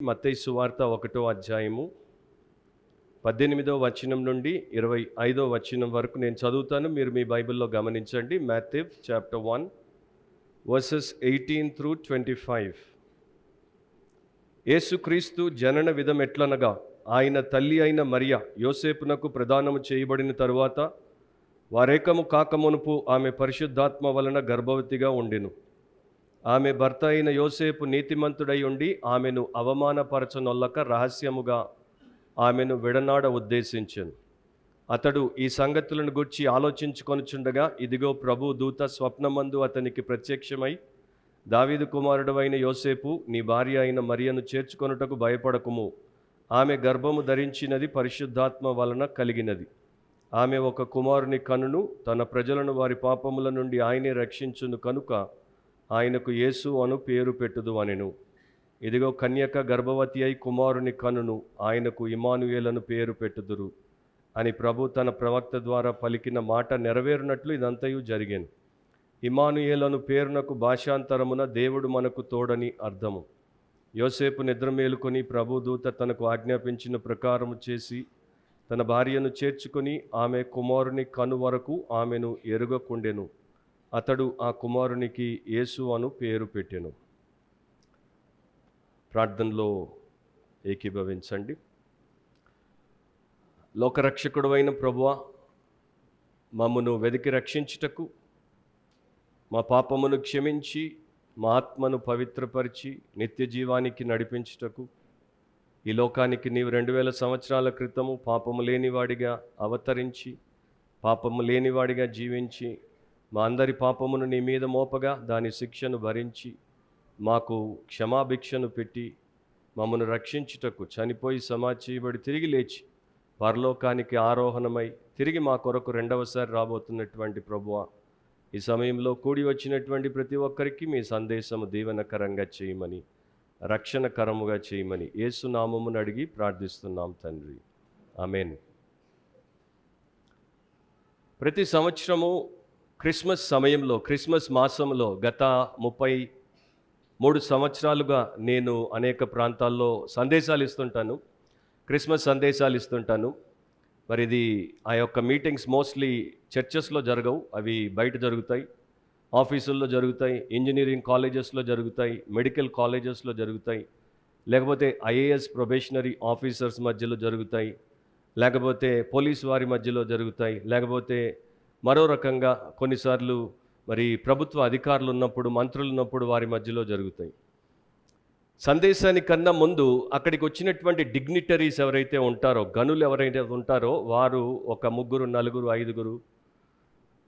మత్తయి సువార్త 1వ అధ్యాయము 18వ వచనం నుండి 25వ వచనం వరకు నేను చదువుతాను. మీరు మీ బైబిల్లో గమనించండి. Matthew chapter 1 versus 18 through 25. యేసుక్రీస్తు జనన విధం ఎట్లనగా, ఆయన తల్లి అయిన మరియ యోసేపునకు ప్రదానము చేయబడిన తరువాత వారేకము కాకమునుపు ఆమె పరిశుద్ధాత్మ వలన గర్భవతిగా ఉండెను. ఆమె భర్త అయిన యోసేపు నీతిమంతుడై ఉండి ఆమెను అవమానపరచనొల్లక రహస్యముగా ఆమెను విడనాడ ఉద్దేశించెను. అతడు ఈ సంగతులను గూర్చి ఆలోచించుకొనుచుండగా, ఇదిగో ప్రభు దూత స్వప్నమందు అతనికి ప్రత్యక్షమై, దావీదు కుమారుడు అయిన యోసేపు, నీ భార్య అయిన మరియను చేర్చుకొనుటకు భయపడకుము. ఆమె గర్భము ధరించినది పరిశుద్ధాత్మ వలన కలిగినది. ఆమె ఒక కుమారుని కనును, తన ప్రజలను వారి పాపముల నుండి ఆయనే రక్షించును కనుక ఆయనకు యేసు అను పేరు పెట్టుదు అనెను. ఇదిగో కన్యక గర్భవతి అయి కుమారుని కనును, ఆయనకు ఇమ్మానుయేలను పేరు పెట్టుదురు అని ప్రభు తన ప్రవక్త ద్వారా పలికిన మాట నెరవేరునట్లు ఇదంతయు జరిగాను. ఇమ్మానుయేలను పేరునకు భాషాంతరమున దేవుడు మనకు తోడని అర్థము. యోసేపు నిద్ర మేలుకొని ప్రభు దూత తనకు ఆజ్ఞాపించిన ప్రకారము చేసి తన భార్యను చేర్చుకొని ఆమె కుమారుని కను వరకు ఆమెను ఎరుగకుండెను. అతడు ఆ కుమారునికి యేసు అను పేరు పెట్టెను. ప్రార్థనలో ఏకీభవించండి. లోకరక్షకుడు అయిన ప్రభువా, మమ్మను వెదికి రక్షించుటకు, మా పాపమును క్షమించి మా ఆత్మను పవిత్రపరిచి నిత్య జీవానికి నడిపించుటకు ఈ లోకానికి నీవు 2000 సంవత్సరాల క్రితము పాపము లేనివాడిగా అవతరించి, పాపము లేనివాడిగా జీవించి, మా అందరి పాపమును నీ మీద మోపగా దాని శిక్షను భరించి మాకు క్షమాభిక్షను పెట్టి మమ్మను రక్షించుటకు చనిపోయి సమాధి చేయబడి తిరిగి లేచి పరలోకానికి ఆరోహణమై తిరిగి మా కొరకు రెండవసారి రాబోతున్నటువంటి ప్రభువా, ఈ సమయంలో కూడి వచ్చినటువంటి ప్రతి ఒక్కరికి మీ సందేశము దీవెనకరంగా చేయమని, రక్షణకరముగా చేయమని యేసు నామమును అడిగి ప్రార్థిస్తున్నాం తండ్రి, ఆమేన్. ప్రతి సంవత్సరము క్రిస్మస్ సమయంలో, క్రిస్మస్ మాసంలో గత 33 సంవత్సరాలుగా నేను అనేక ప్రాంతాల్లో సందేశాలు ఇస్తుంటాను, క్రిస్మస్ సందేశాలు ఇస్తుంటాను. మరి ఇది ఆ యొక్క మీటింగ్స్ మోస్ట్లీ చర్చెస్లో జరగవు, అవి బయట జరుగుతాయి, ఆఫీసుల్లో జరుగుతాయి, ఇంజనీరింగ్ కాలేజెస్లో జరుగుతాయి, మెడికల్ కాలేజెస్లో జరుగుతాయి, లేకపోతే ఐఏఎస్ ప్రొబేషనరీ ఆఫీసర్స్ మధ్యలో జరుగుతాయి, లేకపోతే పోలీస్ వారి మధ్యలో జరుగుతాయి, లేకపోతే మరో రకంగా కొన్నిసార్లు మరి ప్రభుత్వ అధికారులు ఉన్నప్పుడు, మంత్రులు ఉన్నప్పుడు వారి మధ్యలో జరుగుతాయి. సందేశానికన్నా ముందు అక్కడికి వచ్చినటువంటి డిగ్నిటరీస్ ఎవరైతే ఉంటారో, గనులు ఎవరైతే ఉంటారో, వారు ఒక 3, 4, 5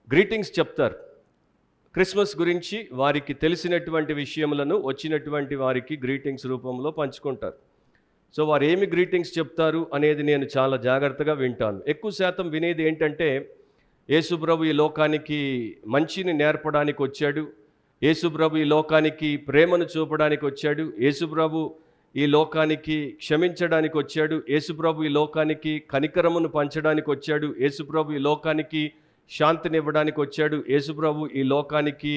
గ్రీటింగ్స్ చెప్తారు. క్రిస్మస్ గురించి వారికి తెలిసినటువంటి విషయములను వచ్చినటువంటి వారికి గ్రీటింగ్స్ రూపంలో పంచుకుంటారు. సో వారు ఏమి గ్రీటింగ్స్ చెప్తారు అనేది నేను చాలా జాగ్రత్తగా వింటాను. ఎక్కువ శాతం వినేది ఏంటంటే, యేసుప్రభు ఈ లోకానికి మంచిని నేర్పడానికి వచ్చాడు, యేసుప్రభు ఈ లోకానికి ప్రేమను చూపడానికి వచ్చాడు, యేసుప్రభు ఈ లోకానికి క్షమించడానికి వచ్చాడు, యేసుప్రభు ఈ లోకానికి కనికరమును పంచడానికి వచ్చాడు, యేసుప్రభు ఈ లోకానికి శాంతినివ్వడానికి వచ్చాడు, యేసుప్రభు ఈ లోకానికి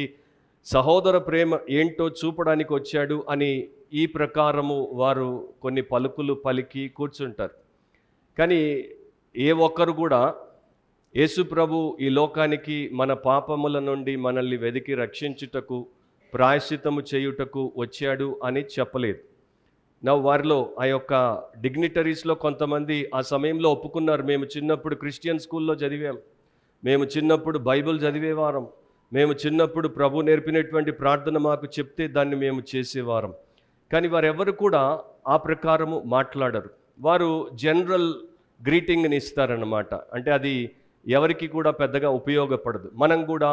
సహోదర ప్రేమ ఏంటో చూపడానికి వచ్చాడు అని ఈ ప్రకారము వారు కొన్ని పలుకులు పలికి కూర్చుంటారు. కానీ ఏ ఒక్కరు కూడా యేసుప్రభు ఈ లోకానికి మన పాపముల నుండి మనల్ని వెదికి రక్షించుటకు, ప్రాయశ్చిత్తము చేయుటకు వచ్చాడు అని చెప్పలేదు. వారిలో ఆ యొక్క డిగ్నిటరీస్లో కొంతమంది ఆ సమయంలో ఒప్పుకున్నారు, మేము చిన్నప్పుడు క్రిస్టియన్ స్కూల్లో చదివాం, మేము చిన్నప్పుడు బైబిల్ చదివేవారం, మేము చిన్నప్పుడు ప్రభు నేర్పినటువంటి ప్రార్థన మాకు చెప్తే దాన్ని మేము చేసేవారం. కానీ వారెవరు కూడా ఆ ప్రకారము మాట్లాడరు. వారు జనరల్ గ్రీటింగ్ని ఇస్తారన్నమాట. అంటే అది ఎవరికి కూడా పెద్దగా ఉపయోగపడదు. మనం కూడా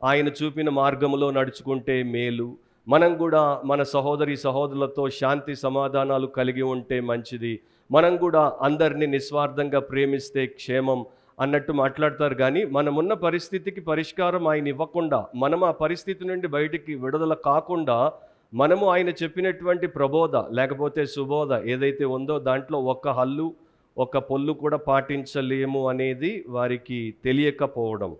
ఆయన చూపిన మార్గంలో నడుచుకుంటే మేలు, మనం కూడా మన సహోదరి సహోదరులతో శాంతి సమాధానాలు కలిగి ఉంటే మంచిది, మనం కూడా అందరినీ నిస్వార్థంగా ప్రేమిస్తే క్షేమం అన్నట్టు మాట్లాడతారు. కానీ మనమున్న పరిస్థితికి పరిష్కారం ఆయన ఇవ్వకుండా, మనం ఆ పరిస్థితి నుండి బయటికి విడుదల కాకుండా, మనము ఆయన చెప్పినటువంటి ప్రబోధ లేకపోతే సుబోధ ఏదైతే ఉందో దాంట్లో ఒక్క హల్లు ఒక్క పొల్లు కూడా పాటించలేము అనేది వారికి తెలియకపోవడం.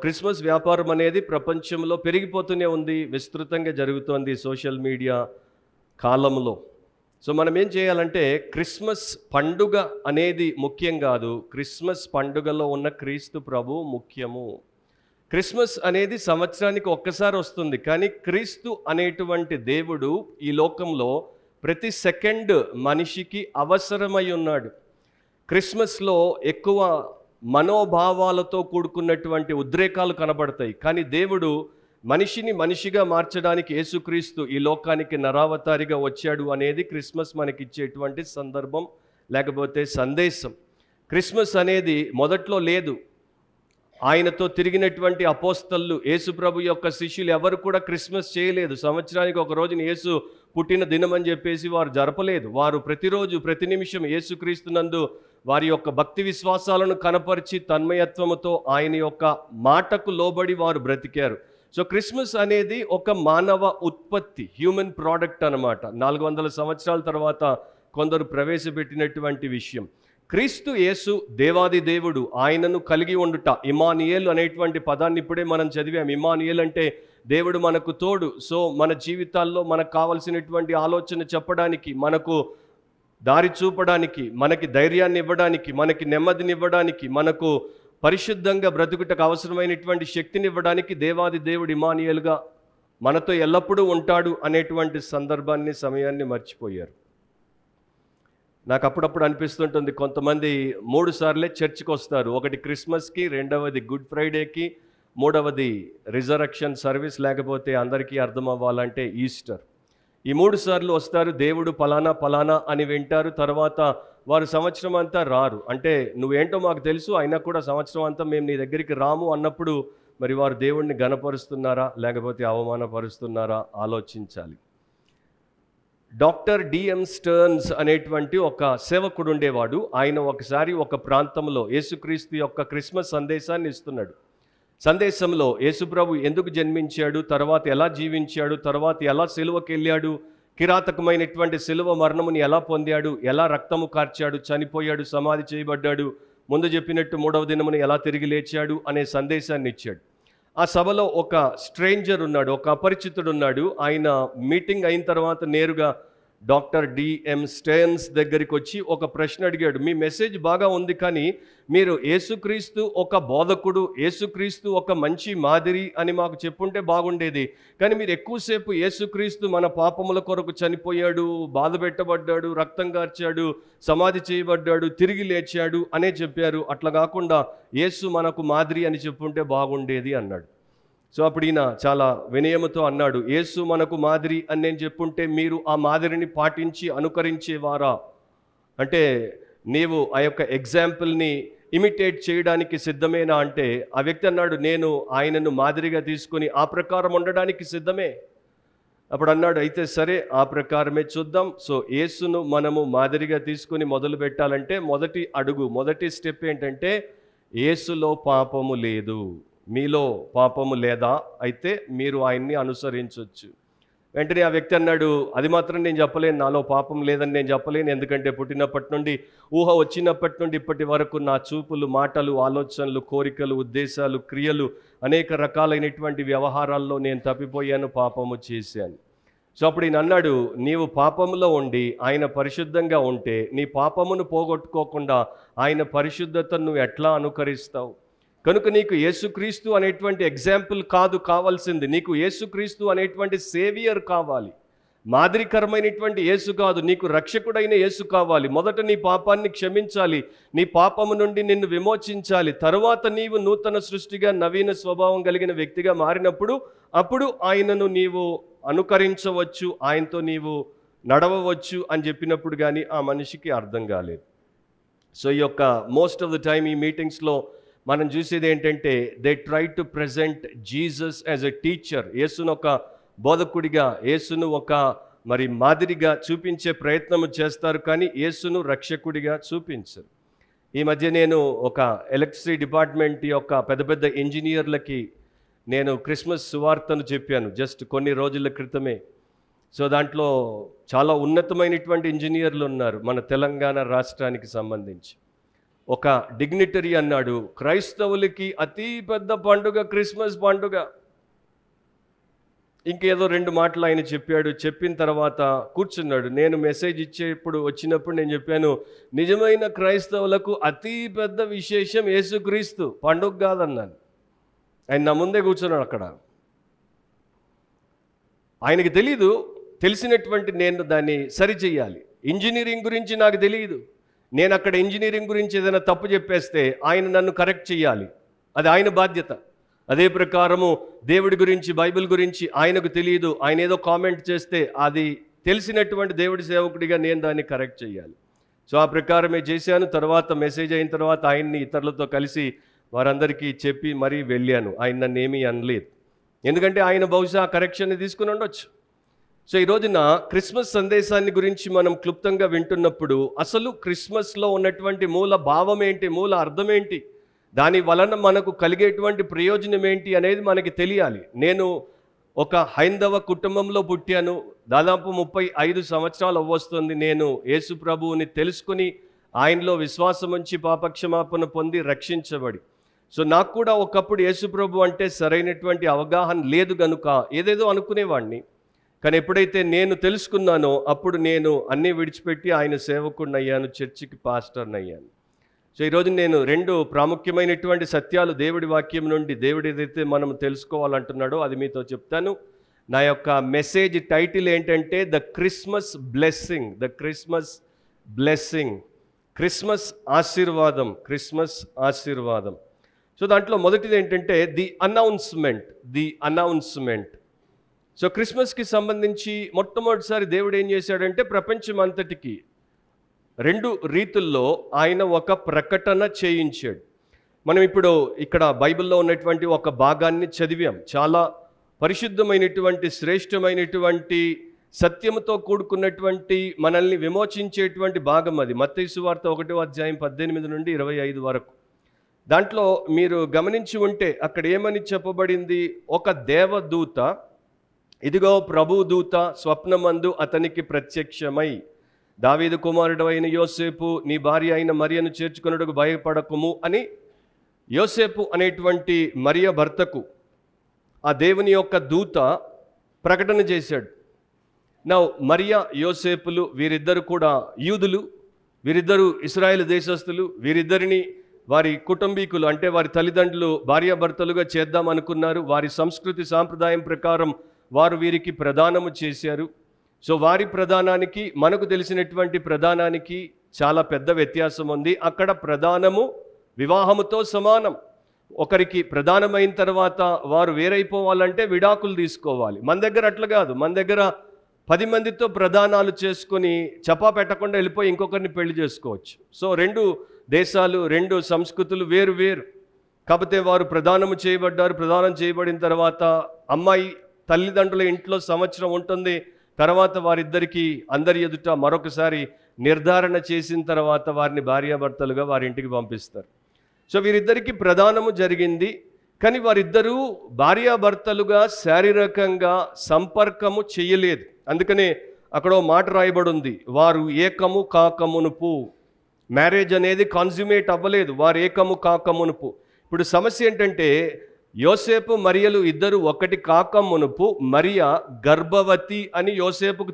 క్రిస్మస్ వ్యాపారం అనేది ప్రపంచంలో పెరిగిపోతూనే ఉంది, విస్తృతంగా జరుగుతోంది సోషల్ మీడియా కాలంలో. సో మనం ఏం చేయాలంటే క్రిస్మస్ పండుగ అనేది ముఖ్యం కాదు, క్రిస్మస్ పండుగలో ఉన్న క్రీస్తు ప్రభు ముఖ్యము. క్రిస్మస్ అనేది సంవత్సరానికి ఒక్కసారి వస్తుంది, కానీ క్రీస్తు అనేటువంటి దేవుడు ఈ లోకంలో ప్రతి సెకండ్ మనిషికి అవసరమై ఉన్నాడు. క్రిస్మస్లో ఎక్కువ మనోభావాలతో కూడుకున్నటువంటి ఉద్రేకాలు కనబడతాయి, కానీ దేవుడు మనిషిని మనిషిగా మార్చడానికి యేసుక్రీస్తు ఈ లోకానికి నరావతారిగా వచ్చాడు అనేది క్రిస్మస్ మనకిచ్చేటువంటి సందర్భం, లేకపోతే సందేశం. క్రిస్మస్ అనేది మొదట్లో లేదు. ఆయనతో తిరిగినటువంటి అపోస్తలు, యేసుప్రభు యొక్క శిష్యులు ఎవరు కూడా క్రిస్మస్ చేయలేదు. సంవత్సరానికి ఒక రోజున యేసు పుట్టిన దినం అని చెప్పేసి వారు జరపలేదు. వారు ప్రతిరోజు ప్రతి నిమిషం యేసుక్రీస్తునందు వారి యొక్క భక్తి విశ్వాసాలను కనపరిచి తన్మయత్వముతో ఆయన యొక్క మాటకు లోబడి వారు బ్రతికారు. సో క్రిస్మస్ అనేది ఒక మానవ ఉత్పత్తి, హ్యూమన్ ప్రోడక్ట్ అన్నమాట. 400 సంవత్సరాల తర్వాత కొందరు ప్రవేశపెట్టినటువంటి విషయం. క్రీస్తు యేసు దేవాది దేవుడు, ఆయనను కలిగి ఉండుట. ఇమానియేల్ అనేటువంటి పదాన్ని ఇప్పుడే మనం చదివాం. ఇమానియేల్ అంటే దేవుడు మనకు తోడు. సో మన జీవితాల్లో మనకు కావలసినటువంటి ఆలోచన చెప్పడానికి, మనకు దారి చూపడానికి, మనకి ధైర్యాన్ని ఇవ్వడానికి, మనకి నెమ్మదిని ఇవ్వడానికి, మనకు పరిశుద్ధంగా బ్రతుకుటకు అవసరమైనటువంటి శక్తిని ఇవ్వడానికి దేవాది దేవుడు ఇమానియేల్గా మనతో ఎల్లప్పుడూ ఉంటాడు అనేటువంటి సందర్భాన్ని, సమయాన్ని మర్చిపోయారు. నాకు అప్పుడప్పుడు అనిపిస్తుంటుంది, కొంతమంది 3 సార్లే చర్చికి వస్తారు. ఒకటి క్రిస్మస్కి, రెండవది గుడ్ ఫ్రైడేకి, మూడవది రిజరక్షన్ సర్వీస్, లేకపోతే అందరికీ అర్థం అవ్వాలంటే ఈస్టర్. ఈ 3 సార్లు వస్తారు, దేవుడు పలానా పలానా అని వింటారు, తర్వాత వారు సంవత్సరం అంతా రారు. అంటే నువ్వేంటో మాకు తెలుసు, అయినా కూడా సంవత్సరం అంతా మేము నీ దగ్గరికి రాము అన్నప్పుడు మరి వారు దేవుణ్ణి ఘనపరుస్తున్నారా లేకపోతే అవమానపరుస్తున్నారా ఆలోచించాలి. డాక్టర్ డిఎం స్టర్న్స్ అనేటువంటి ఒక సేవకుడు ఉండేవాడు. ఆయన ఒకసారి ఒక ప్రాంతంలో యేసుక్రీస్తు యొక్క క్రిస్మస్ సందేశాన్ని ఇస్తున్నాడు. సందేశంలో యేసుప్రభు ఎందుకు జన్మించాడు, తర్వాత ఎలా జీవించాడు, తర్వాత ఎలా సిలువకి వెళ్ళాడు, కిరాతకమైనటువంటి సిలువ మరణముని ఎలా పొందాడు, ఎలా రక్తము కార్చాడు, చనిపోయాడు, సమాధి చేయబడ్డాడు, ముందు చెప్పినట్టు 3వ దినమున ఎలా తిరిగి లేచాడు అనే సందేశాన్ని ఇచ్చాడు. ఆ సభలో ఒక స్ట్రేంజర్ ఉన్నాడు, ఒక అపరిచితుడు ఉన్నాడు. ఆయన మీటింగ్ అయిన తర్వాత నేరుగా డాక్టర్ డిఎం స్టర్న్స్ దగ్గరికి వచ్చి ఒక ప్రశ్న అడిగాడు. మీ మెసేజ్ బాగా ఉంది, కానీ మీరు యేసుక్రీస్తు ఒక బోధకుడు, యేసుక్రీస్తు ఒక మంచి మాదిరి అని మాకు చెప్పుంటే బాగుండేది, కానీ మీరు ఎక్కువసేపు యేసుక్రీస్తు మన పాపముల కొరకు చనిపోయాడు, బాధ పెట్టబడ్డాడు, రక్తం కార్చాడు, సమాధి చేయబడ్డాడు, తిరిగి లేచాడు అనే చెప్పారు. అట్లా కాకుండా యేసు మనకు మాదిరి అని చెప్పుంటే బాగుండేది అన్నాడు. సో అప్పుడు ఈయన చాలా వినయముతో అన్నాడు, యేసు మనకు మాదిరి అని నేను చెప్పుంటే మీరు ఆ మాదిరిని పాటించి అనుకరించేవారా? అంటే నీవు ఆ యొక్క ఎగ్జాంపుల్ని ఇమిటేట్ చేయడానికి సిద్ధమేనా అంటే ఆ వ్యక్తి అన్నాడు, నేను ఆయనను మాదిరిగా తీసుకొని ఆ ప్రకారం ఉండడానికి సిద్ధమే. అప్పుడు అన్నాడు, అయితే సరే ఆ ప్రకారమే చూద్దాం. సో యేసును మనము మాదిరిగా తీసుకొని మొదలు పెట్టాలంటే మొదటి అడుగు, మొదటి స్టెప్ ఏంటంటే యేసులో పాపము లేదు. మీలో పాపము లేదా? అయితే మీరు ఆయన్ని అనుసరించవచ్చు. వెంటనే ఆ వ్యక్తి అన్నాడు, అది మాత్రం నేను చెప్పలేను, నాలో పాపం లేదని నేను చెప్పలేను, ఎందుకంటే పుట్టినప్పటి నుండి, ఊహ వచ్చినప్పటి నుండి ఇప్పటి వరకు నా చూపులు, మాటలు, ఆలోచనలు, కోరికలు, ఉద్దేశాలు, క్రియలు, అనేక రకాలైనటువంటి వ్యవహారాల్లో నేను తప్పిపోయాను, పాపము చేశాను. సో అప్పుడు ఈయన అన్నాడు, నీవు పాపములో ఉండి ఆయన పరిశుద్ధంగా ఉంటే నీ పాపమును పోగొట్టుకోకుండా ఆయన పరిశుద్ధతను నువ్వు ఎట్లా అనుకరిస్తావు? కనుక నీకు యేసుక్రీస్తు అనేటువంటి ఎగ్జాంపుల్ కాదు కావాల్సింది, నీకు యేసుక్రీస్తు అనేటువంటి సేవియర్ కావాలి. మాదిరికరమైనటువంటి యేసు కాదు, నీకు రక్షకుడైన యేసు కావాలి. మొదట నీ పాపాన్ని క్షమించాలి, నీ పాపము నుండి నిన్ను విమోచించాలి. తరువాత నీవు నూతన సృష్టిగా, నవీన స్వభావం కలిగిన వ్యక్తిగా మారినప్పుడు అప్పుడు ఆయనను నీవు అనుకరించవచ్చు, ఆయనతో నీవు నడవవచ్చు అని చెప్పినప్పుడు కానీ ఆ మనిషికి అర్థం కాలేదు. సో ఈ యొక్క మోస్ట్ ఆఫ్ ద టైమ్ ఈ మీటింగ్స్లో మనం చూసేది ఏంటంటే they try to present Jesus as a teacher. యేసును ఒక బోధకుడిగా, యేసును ఒక మరి మాదిరిగా చూపించే ప్రయత్నం చేస్తారు, కానీ యేసును రక్షకుడిగా చూపించరు. ఈ మధ్య నేను ఒక ఎలక్ట్రిసిటీ డిపార్ట్మెంట్ యొక్క పెద్ద పెద్ద ఇంజనీర్లకి నేను క్రిస్మస్ సువార్తను చెప్పాను జస్ట్ కొన్ని రోజుల క్రితమే. సో దాంట్లో చాలా ఉన్నతమైనటువంటి ఇంజనీర్లు ఉన్నారు మన తెలంగాణ రాష్ట్రానికి సంబంధించి. ఒక డిగ్నిటరీ అన్నాడు, క్రైస్తవులకి అతి పెద్ద పండుగ క్రిస్మస్ పండుగ. ఇంకేదో 2 మాటలు ఆయన చెప్పాడు. చెప్పిన తర్వాత కూర్చున్నాడు. నేను మెసేజ్ వచ్చినప్పుడు నేను చెప్పాను, నిజమైన క్రైస్తవులకు అతి పెద్ద విశేషం యేసుక్రీస్తు, పండుగ కాదన్నాను. ఆయన నా ముందే కూర్చున్నాడు అక్కడ. ఆయనకి తెలీదు, తెలిసినటువంటి నేను దాన్ని సరిచెయ్యాలి. ఇంజనీరింగ్ గురించి నాకు తెలియదు. నేను అక్కడ ఇంజనీరింగ్ గురించి ఏదైనా తప్పు చెప్పేస్తే ఆయన నన్ను కరెక్ట్ చేయాలి, అది ఆయన బాధ్యత. అదే ప్రకారము దేవుడి గురించి, బైబిల్ గురించి ఆయనకు తెలియదు. ఆయన ఏదో కామెంట్ చేస్తే అది తెలిసినటువంటి దేవుడి సేవకుడిగా నేను దాన్ని కరెక్ట్ చేయాలి. సో ఆ ప్రకారమే చేశాను. తర్వాత మెసేజ్ అయిన తర్వాత ఆయన్ని ఇతరులతో కలిసి వారందరికీ చెప్పి మరీ వెళ్ళాను. ఆయన నన్ను ఏమీ అనలేదు, ఎందుకంటే ఆయన బహుశా కరెక్షన్ని తీసుకుని ఉండొచ్చు. సో ఈ రోజున క్రిస్మస్ సందేశాన్ని గురించి మనం క్లుప్తంగా వింటున్నప్పుడు అసలు క్రిస్మస్లో ఉన్నటువంటి మూల భావం ఏంటి, మూల అర్థం ఏంటి, దాని వలన మనకు కలిగేటువంటి ప్రయోజనం ఏంటి అనేది మనకి తెలియాలి. నేను ఒక హైందవ కుటుంబంలో పుట్టాను. దాదాపు 35 సంవత్సరాలు అవ్వొస్తుంది నేను యేసు ప్రభువుని తెలుసుకుని ఆయనలో విశ్వాసం ఉంచి పాపక్షమాపణ పొంది రక్షించబడి. సో నాకు కూడా ఒకప్పుడు యేసు ప్రభు అంటే సరైనటువంటి అవగాహన లేదు గనుక ఏదేదో అనుకునేవాడిని. కానీ ఎప్పుడైతే నేను తెలుసుకున్నానో అప్పుడు నేను అన్నీ విడిచిపెట్టి ఆయన సేవకుడిని అయ్యాను, చర్చికి పాస్టర్ని అయ్యాను. సో ఈరోజు నేను 2 ప్రాముఖ్యమైనటువంటి సత్యాలు దేవుడి వాక్యం నుండి, దేవుడు ఏదైతే మనం తెలుసుకోవాలంటున్నాడో అది మీతో చెప్తాను. నా యొక్క మెసేజ్ టైటిల్ ఏంటంటే the Christmas blessing, the Christmas blessing, Christmas ఆశీర్వాదం, క్రిస్మస్ ఆశీర్వాదం. సో దాంట్లో మొదటిది ఏంటంటే ది అనౌన్స్మెంట్. సో క్రిస్మస్కి సంబంధించి మొట్టమొదటిసారి దేవుడు ఏం చేశాడంటే ప్రపంచం అంతటికి 2 రీతుల్లో ఆయన ఒక ప్రకటన చేయించాడు. మనం ఇప్పుడు ఇక్కడ బైబిల్లో ఉన్నటువంటి ఒక భాగాన్ని చదివాం. చాలా పరిశుద్ధమైనటువంటి, శ్రేష్టమైనటువంటి, సత్యముతో కూడుకున్నటువంటి, మనల్ని విమోచించేటువంటి భాగం అది. మత్తయి సువార్త 1వ అధ్యాయం 18 నుండి 25 వరకు. దాంట్లో మీరు గమనించి ఉంటే అక్కడ ఏమని చెప్పబడింది, ఒక దేవదూత, ఇదిగో ప్రభు దూత స్వప్నమందు అతనికి ప్రత్యక్షమై, దావీదు కుమారుడు అయిన యోసేపు, నీ భార్య అయిన మరియను చేర్చుకొనుటకు భయపడకుము అని యోసేపు అనేటువంటి మరియ భర్తకు ఆ దేవుని యొక్క దూత ప్రకటన చేశాడు. నా మరియ యోసేపులు వీరిద్దరు కూడా యూదులు, వీరిద్దరు ఇశ్రాయేలు దేశస్థులు. వీరిద్దరిని వారి కుటుంబీకులు అంటే వారి తల్లిదండ్రులు భార్యాభర్తలుగా చేద్దాం అనుకున్నారు. వారి సంస్కృతి సాంప్రదాయం ప్రకారం వారు వీరికి ప్రదానము చేశారు. సో వారి ప్రదానానికి మనకు తెలిసినటువంటి ప్రదానానికి చాలా పెద్ద వ్యత్యాసం ఉంది. అక్కడ ప్రదానము వివాహముతో సమానం. ఒకరికి ప్రదానమైన తర్వాత వారు వేరైపోవాలంటే విడాకులు తీసుకోవాలి. మన దగ్గర అట్లా కాదు. మన దగ్గర 10 మందితో ప్రదానాలు చేసుకొని చపా పెట్టకుండా వెళ్ళిపోయి ఇంకొకరిని పెళ్లి చేసుకోవచ్చు. సో 2 దేశాలు, 2 సంస్కృతులు వేరు వేరు. కాకపోతే వారు ప్రదానం చేయబడిన తర్వాత అమ్మాయి తల్లిదండ్రుల ఇంట్లో సంవత్సరం ఉంటుంది. తర్వాత వారిద్దరికీ అందరి ఎదుట మరొకసారి నిర్ధారణ చేసిన తర్వాత వారిని భార్యాభర్తలుగా వారి ఇంటికి పంపిస్తారు. సో వీరిద్దరికీ ప్రదానము జరిగింది. కానీ వారిద్దరూ భార్యాభర్తలుగా శారీరకంగా సంపర్కము చేయలేదు. అందుకనే అక్కడ మాట రాయబడి ఉంది, వారు ఏకము కాకమునుపు. మ్యారేజ్ అనేది కాన్సుమేట్ అవ్వలేదు, వారు ఏకము కాకమునుపు. ఇప్పుడు సమస్య ఏంటంటే యోసేపు మరియలు ఇద్దరు ఒకటి కాకమునుపు మరియ గర్భవతి అని యోసేపుకు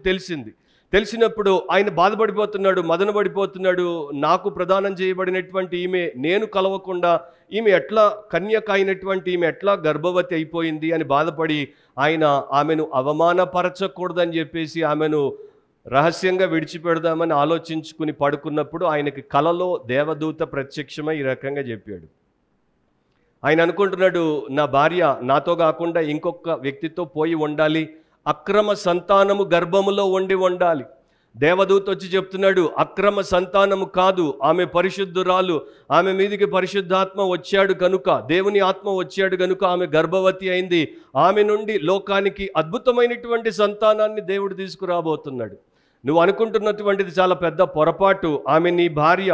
తెలిసినప్పుడు ఆయన బాధపడిపోతున్నాడు, మదనపడిపోతున్నాడు. నాకు ప్రదానం చేయబడినటువంటి ఈమె నేను కలవకుండా ఈమె ఎట్లా కన్యక అయినటువంటి ఈమె ఎట్లా గర్భవతి అయిపోయింది అని బాధపడి ఆయన ఆమెను అవమానపరచకూడదని చెప్పేసి ఆమెను రహస్యంగా విడిచిపెడదామని ఆలోచించుకుని పడుకున్నప్పుడు ఆయనకి కలలో దేవదూత ప్రత్యక్షమై ఈ రకంగా చెప్పాడు. ఆయన అనుకుంటున్నాడు, నా భార్య నాతో కాకుండా ఇంకొక వ్యక్తితో పోయి ఉండాలి, అక్రమ సంతానము గర్భములో ఉండాలి. దేవదూత వచ్చి చెప్తున్నాడు, అక్రమ సంతానము కాదు, ఆమె పరిశుద్ధురాలు, ఆమె మీదికి పరిశుద్ధాత్మ వచ్చాడు కనుక, దేవుని ఆత్మ వచ్చాడు కనుక ఆమె గర్భవతి అయింది. ఆమె నుండి లోకానికి అద్భుతమైనటువంటి సంతానాన్ని దేవుడు తీసుకురాబోతున్నాడు. నువ్వు అనుకుంటున్నటువంటిది చాలా పెద్ద పొరపాటు. ఆమె నీ భార్య,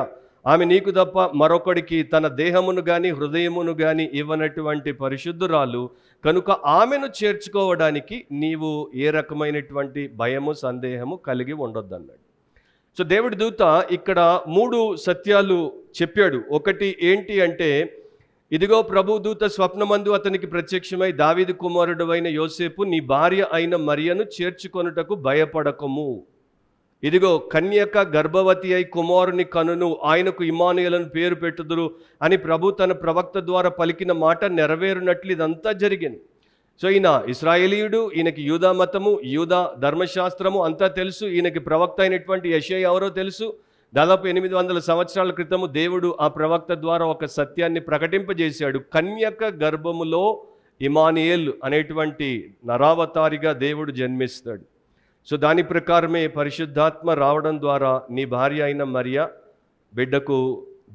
ఆమె నీకు తప్ప మరొకడికి తన దేహమును కానీ హృదయమును కానీ ఇవ్వనటువంటి పరిశుద్ధురాలు కనుక ఆమెను చేర్చుకోవడానికి నీవు ఏ రకమైనటువంటి భయము సందేహము కలిగి ఉండొద్దన్నాడు. సో దేవుడి దూత ఇక్కడ 3 సత్యాలు చెప్పాడు. ఒకటి ఏంటి అంటే ఇదిగో ప్రభుదూత స్వప్నమందు అతనికి ప్రత్యక్షమై, దావీదు కుమారుడు అయిన యోసేపు, నీ భార్య అయిన మరియను చేర్చుకొనుటకు భయపడకము. ఇదిగో కన్యక గర్భవతి అయి కుమారుని కనును, ఆయనకు ఇమ్మానుయేలను పేరు పెట్టుదురు అని ప్రభు తన ప్రవక్త ద్వారా పలికిన మాట నెరవేరునట్లు ఇదంతా జరిగింది. సో ఈయన ఇశ్రాయేలీయుడు, ఈయనకి యూదా మతము, యూదా ధర్మశాస్త్రము అంతా తెలుసు. ఈయనకి ప్రవక్త అయినటువంటి యెషయా ఎవరో తెలుసు. దాదాపు 800 సంవత్సరాల క్రితము దేవుడు ఆ ప్రవక్త ద్వారా ఒక సత్యాన్ని ప్రకటింపజేశాడు. కన్యక గర్భములో ఇమ్మానుయేల్ అనేటువంటి నరావతారిగా దేవుడు జన్మిస్తాడు. సో దాని ప్రకారమే పరిశుద్ధాత్మ రావడం ద్వారా నీ భార్య అయిన మరియ బిడ్డకు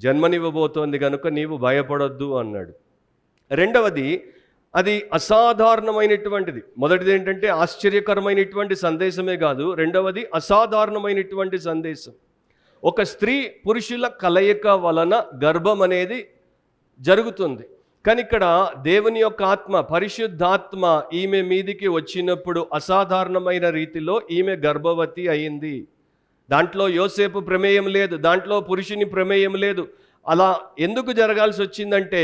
జన్మనివ్వబోతోంది కనుక నీవు భయపడొద్దు అన్నాడు. రెండవది, అది అసాధారణమైనటువంటిది. మొదటిది ఏంటంటే ఆశ్చర్యకరమైనటువంటి సందేశమే కాదు, రెండవది అసాధారణమైనటువంటి సందేశం. ఒక స్త్రీ పురుషుల కలయిక వలన గర్భం అనేది జరుగుతుంది. కానీ ఇక్కడ దేవుని యొక్క ఆత్మ, పరిశుద్ధాత్మ ఈమె మీదికి వచ్చినప్పుడు అసాధారణమైన రీతిలో ఈమె గర్భవతి అయింది. దాంట్లో యోసేపు ప్రమేయం లేదు, దాంట్లో పురుషుని ప్రమేయం లేదు. అలా ఎందుకు జరగాల్సి వచ్చిందంటే,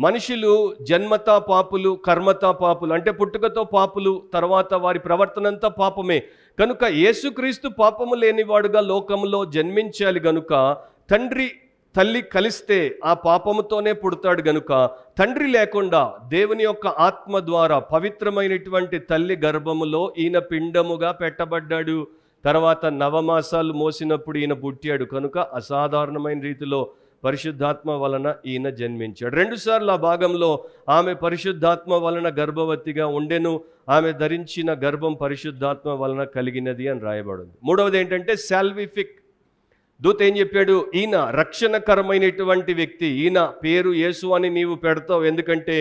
మనుషులు జన్మతా పాపులు, కర్మతా పాపులు, అంటే పుట్టుకతో పాపులు, తర్వాత వారి ప్రవర్తనంతా పాపమే. కనుక యేసుక్రీస్తు పాపము లేనివాడుగా లోకంలో జన్మించాలి గనుక, తండ్రి తల్లి కలిస్తే ఆ పాపముతోనే పుడతాడు గనుక, తండ్రి లేకుండా దేవుని యొక్క ఆత్మ ద్వారా పవిత్రమైనటువంటి తల్లి గర్భములో ఈయన పిండముగా పెట్టబడ్డాడు. తర్వాత నవమాసాలు మోసినప్పుడు ఈయన పుట్టాడు. కనుక అసాధారణమైన రీతిలో పరిశుద్ధాత్మ వలన ఈయన జన్మించాడు. 2 సార్లు ఆ భాగంలో ఆమె పరిశుద్ధాత్మ వలన గర్భవతిగా ఉండెను, ఆమె ధరించిన గర్భం పరిశుద్ధాత్మ వలన కలిగినది అని రాయబడింది. మూడవది ఏంటంటే సాల్విఫిక్. దూత ఏం చెప్పాడు? ఈయన రక్షణకరమైనటువంటి వ్యక్తి, ఈయన పేరు యేసు అని నీవు పెడతావు, ఎందుకంటే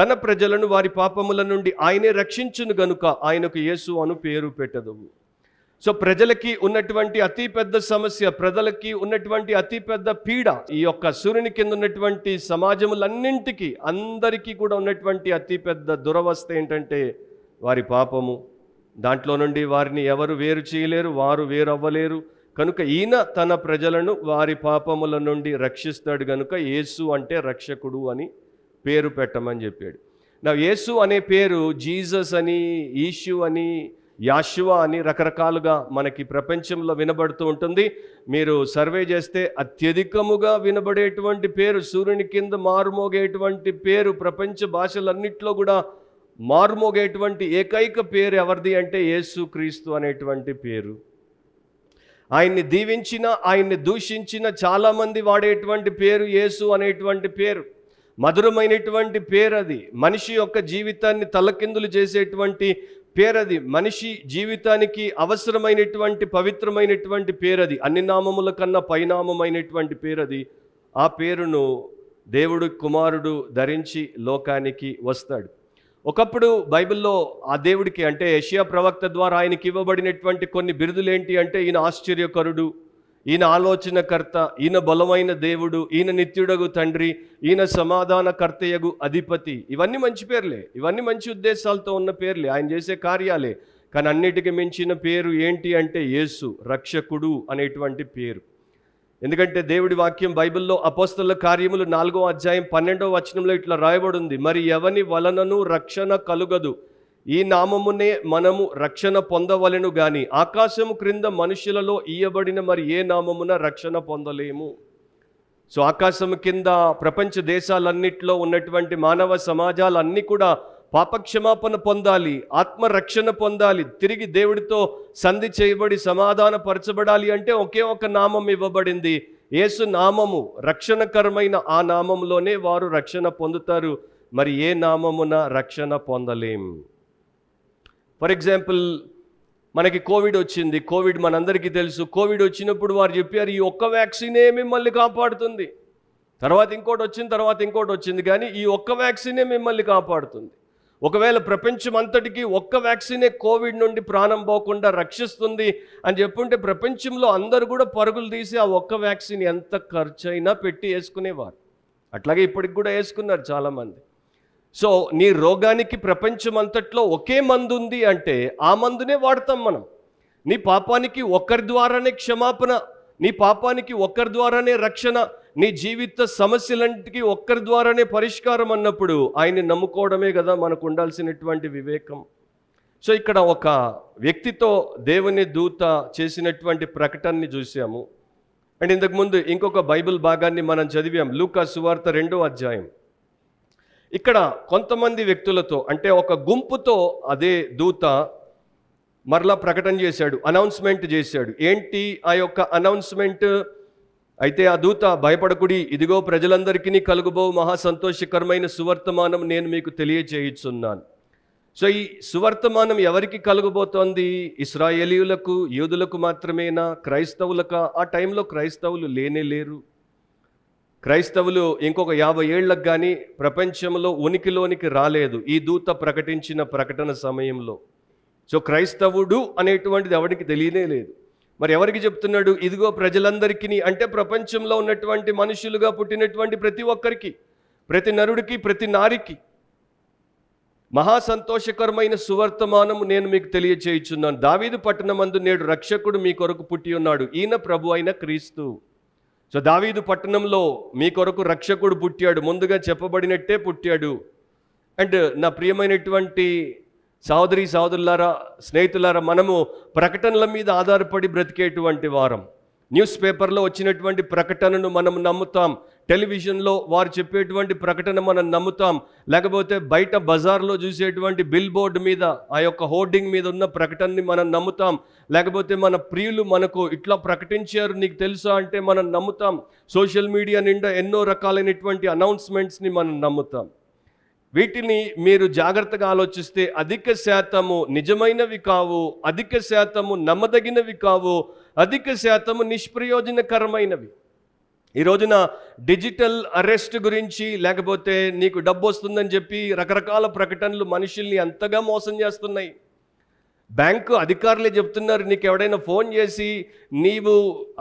తన ప్రజలను వారి పాపముల నుండి ఆయనే రక్షించును గనుక ఆయనకు యేసు అను పేరు పెట్టదవు. సో ప్రజలకి ఉన్నటువంటి అతి పెద్ద సమస్య, ప్రజలకి ఉన్నటువంటి అతి పెద్ద పీడ, ఈ యొక్క సూర్యుని కింద ఉన్నటువంటి సమాజములన్నింటికి అందరికీ కూడా ఉన్నటువంటి అతి పెద్ద దురవస్థ ఏంటంటే వారి పాపము. దాంట్లో నుండి వారిని ఎవరు వేరు చేయలేరు, వారు వేరు అవ్వలేరు. కనుక ఈయన తన ప్రజలను వారి పాపముల నుండి రక్షిస్తాడు గనుక యేసు అంటే రక్షకుడు అని పేరు పెట్టమని చెప్పాడు. నా యేసు అనే పేరు జీసస్ అని, ఈషు అని, యాషువా అని రకరకాలుగా మనకి ప్రపంచంలో వినబడుతూ ఉంటుంది. మీరు సర్వే చేస్తే అత్యధికముగా వినబడేటువంటి పేరు, సూర్యుని కింద మారుమోగేటువంటి పేరు, ప్రపంచ భాషలన్నింటిలో కూడా మారుమోగేటువంటి ఏకైక పేరు ఎవరిది అంటే యేసు క్రీస్తు అనేటువంటి పేరు. ఆయన్ని దీవించిన, ఆయన్ని దూషించిన చాలామంది వాడేటువంటి పేరు యేసు అనేటువంటి పేరు. మధురమైనటువంటి పేరు అది. మనిషి యొక్క జీవితాన్ని తలకిందులు చేసేటువంటి పేరది. మనిషి జీవితానికి అవసరమైనటువంటి పవిత్రమైనటువంటి పేరది. అన్ని నామముల కన్నా పైనామమైనటువంటి పేరది. ఆ పేరును దేవుడు కుమారుడు ధరించి లోకానికి వస్తాడు. ఒకప్పుడు బైబిల్లో ఆ దేవుడికి, అంటే యెషయా ప్రవక్త ద్వారా ఆయనకి ఇవ్వబడినటువంటి కొన్ని బిరుదులు ఏంటి అంటే, ఈయన ఆశ్చర్యకరుడు, ఈయన ఆలోచనకర్త, ఈయన బలమైన దేవుడు, ఈయన నిత్యుడగు తండ్రి, ఈయన సమాధానకర్తయగు అధిపతి. ఇవన్నీ మంచి పేర్లే, ఇవన్నీ మంచి ఉద్దేశాలతో ఉన్న పేర్లే, ఆయన చేసే కార్యాలే. కానీ అన్నిటికీ మించిన పేరు ఏంటి అంటే యేసు, రక్షకుడు అనేటువంటి పేరు. ఎందుకంటే దేవుడి వాక్యం బైబిల్లో అపోస్తలుల కార్యములు 4వ అధ్యాయం 12వ వచనంలో ఇట్లా రాయబడింది, మరి ఎవని వలనను రక్షణ కలుగదు, ఈ నామమునే మనము రక్షణ పొందవలెను గాని ఆకాశము క్రింద మనుషులలో ఇయ్యబడిన మరి ఏ నామమున రక్షణ పొందలేము. సో ఆకాశము కింద ప్రపంచ దేశాలన్నిట్లో ఉన్నటువంటి మానవ సమాజాలన్నీ కూడా పాపక్షమాపణ పొందాలి, ఆత్మరక్షణ పొందాలి, తిరిగి దేవుడితో సంధి చేయబడి సమాధానపరచబడాలి అంటే ఒకే ఒక నామం ఇవ్వబడింది, యేసు నామము. రక్షణకరమైన ఆ నామంలోనే వారు రక్షణ పొందుతారు. మరి ఏ నామమున రక్షణ పొందలేం. ఫర్ ఎగ్జాంపుల్, మనకి కోవిడ్ వచ్చింది. కోవిడ్ మనందరికీ తెలుసు. కోవిడ్ వచ్చినప్పుడు వారు చెప్పారు, ఈ ఒక్క వ్యాక్సినే మిమ్మల్ని కాపాడుతుంది. తర్వాత ఇంకోటి వచ్చింది, తర్వాత ఇంకోటి వచ్చింది, కానీ ఈ ఒక్క వ్యాక్సినే మిమ్మల్ని కాపాడుతుంది. ఒకవేళ ప్రపంచం అంతటికీ ఒక్క వ్యాక్సినే కోవిడ్ నుండి ప్రాణం పోకుండా రక్షిస్తుంది అని చెప్పుంటే ప్రపంచంలో అందరూ కూడా పరుగులు తీసి ఆ ఒక్క వ్యాక్సిన్ ఎంత ఖర్చైనా పెట్టి వేసుకునేవారు. అట్లాగే ఇప్పటికి కూడా వేసుకున్నారు చాలామంది. సో నీ రోగానికి ప్రపంచం అంతట్లో ఒకే మందు ఉంది అంటే ఆ మందునే వాడతాం మనం. నీ పాపానికి ఒక్కరి ద్వారానే క్షమాపణ, నీ పాపానికి ఒక్కరి ద్వారానే రక్షణ, నీ జీవిత సమస్యలంటికి ఒక్కరి ద్వారానే పరిష్కారం అన్నప్పుడు ఆయన్ని నమ్ముకోవడమే కదా మనకు ఉండాల్సినటువంటి వివేకం. సో ఇక్కడ ఒక వ్యక్తితో దేవుని దూత చేసినటువంటి ప్రకటనని చూసాము. అండ్ ఇంతకుముందు ఇంకొక బైబిల్ భాగాన్ని మనం చదివాం, లూకా సువార్త 2వ అధ్యాయం. ఇక్కడ కొంతమంది వ్యక్తులతో, అంటే ఒక గుంపుతో అదే దూత మరలా ప్రకటన చేశాడు, అనౌన్స్మెంట్ చేశాడు. ఏంటి ఆ యొక్క అనౌన్స్మెంట్? అయితే ఆ దూత, భయపడకుడి, ఇదిగో ప్రజలందరికీ కలుగుబో మహా సంతోషకరమైన సువర్తమానం నేను మీకు తెలియచేయుచున్నాను. సో ఈ సువర్తమానం ఎవరికి కలుగబోతోంది? ఇశ్రాయేలీయులకు, యూదులకు మాత్రమేనా? క్రైస్తవులకా? ఆ టైంలో క్రైస్తవులు లేనే లేరు. క్రైస్తవులు ఇంకొక 50 ఏళ్లకు కానీ ప్రపంచంలో ఉనికిలోనికి రాలేదు ఈ దూత ప్రకటించిన ప్రకటన సమయంలో. సో క్రైస్తవుడు అనేటువంటిది ఎవరికి తెలియనే లేదు. మరి ఎవరికి చెప్తున్నాడు? ఇదిగో ప్రజలందరికీ, అంటే ప్రపంచంలో ఉన్నటువంటి మనుషులుగా పుట్టినటువంటి ప్రతి ఒక్కరికి, ప్రతి నరుడికి, ప్రతి నారికి మహా సంతోషకరమైన సువర్తమానము నేను మీకు తెలియచేయుచున్నాను. దావీదు పట్టణమందు నేడు రక్షకుడు మీ కొరకు పుట్టి ఉన్నాడు, ఈయన ప్రభు అయిన క్రీస్తు. సో దావీదు పట్టణంలో మీ కొరకు రక్షకుడు పుట్టాడు, ముందుగా చెప్పబడినట్టే పుట్టాడు. అండ్ నా ప్రియమైనటువంటి సహోదరి సహోదరులారా, స్నేహితులారా, మనము ప్రకటనల మీద ఆధారపడి బ్రతికేటువంటి వారం. న్యూస్ పేపర్లో వచ్చినటువంటి ప్రకటనను మనం నమ్ముతాం, టెలివిజన్లో వారు చెప్పేటువంటి ప్రకటన మనం నమ్ముతాం, లేకపోతే బయట బజార్లో చూసేటువంటి బిల్ బోర్డు మీద, ఆ యొక్క హోర్డింగ్ మీద ఉన్న ప్రకటనని మనం నమ్ముతాం, లేకపోతే మన ప్రియులు మనకు ఇట్లా ప్రకటించారు నీకు తెలుసా అంటే మనం నమ్ముతాం. సోషల్ మీడియా నిండా ఎన్నో రకాలైనటువంటి అనౌన్స్మెంట్స్ని మనం నమ్ముతాం. వీటిని మీరు జాగ్రత్తగా ఆలోచిస్తే అధిక శాతము నిజమైనవి కావు, అధిక శాతము నమ్మదగినవి కావు, అధిక శాతము నిష్ప్రయోజనకరమైనవి. ఈ రోజున డిజిటల్ అరెస్ట్ గురించి, లేకపోతే నీకు డబ్బు వస్తుందని చెప్పి రకరకాల ప్రకటనలు మనుషుల్ని అంతగా మోసం చేస్తున్నాయి. బ్యాంకు అధికారులే చెప్తున్నారు, నీకు ఎవడైనా ఫోన్ చేసి నీవు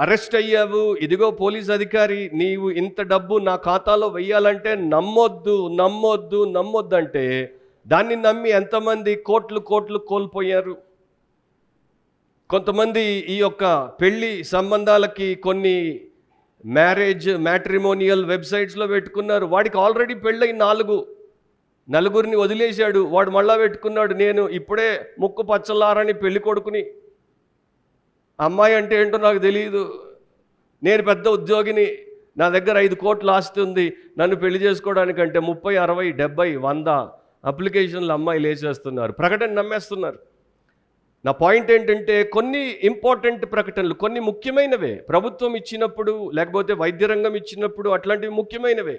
అరెస్ట్ అయ్యావు, ఇదిగో పోలీస్ అధికారి, నీవు ఇంత డబ్బు నా ఖాతాలో వెయ్యాలంటే నమ్మొద్దు అంటే దాన్ని నమ్మి ఎంతమంది కోట్లు కోల్పోయారు. కొంతమంది ఈ యొక్క పెళ్లి సంబంధాలకి కొన్ని మ్యాట్రిమోనియల్ వెబ్సైట్స్లో పెట్టుకున్నారు. వాడికి ఆల్రెడీ పెళ్ళై నలుగురిని వదిలేశాడు, వాడు మళ్ళా పెట్టుకున్నాడు, నేను ఇప్పుడే ముక్కు పచ్చలారని పెళ్లి కొడుకుని. అమ్మాయి అంటే ఏంటో నాకు తెలియదు, నేను పెద్ద ఉద్యోగిని, నా దగ్గర 5 కోట్ల ఆస్తి ఉంది, నన్ను పెళ్లి చేసుకోవడానికంటే 30, 60, 70, 100 అప్లికేషన్లు అమ్మాయిలు వేసేస్తున్నారు, ప్రకటన నమ్మేస్తున్నారు. నా పాయింట్ ఏంటంటే కొన్ని ఇంపార్టెంట్ ప్రకటనలు, కొన్ని ముఖ్యమైనవే, ప్రభుత్వం ఇచ్చినప్పుడు లేకపోతే వైద్య రంగం ఇచ్చినప్పుడు అట్లాంటివి ముఖ్యమైనవే,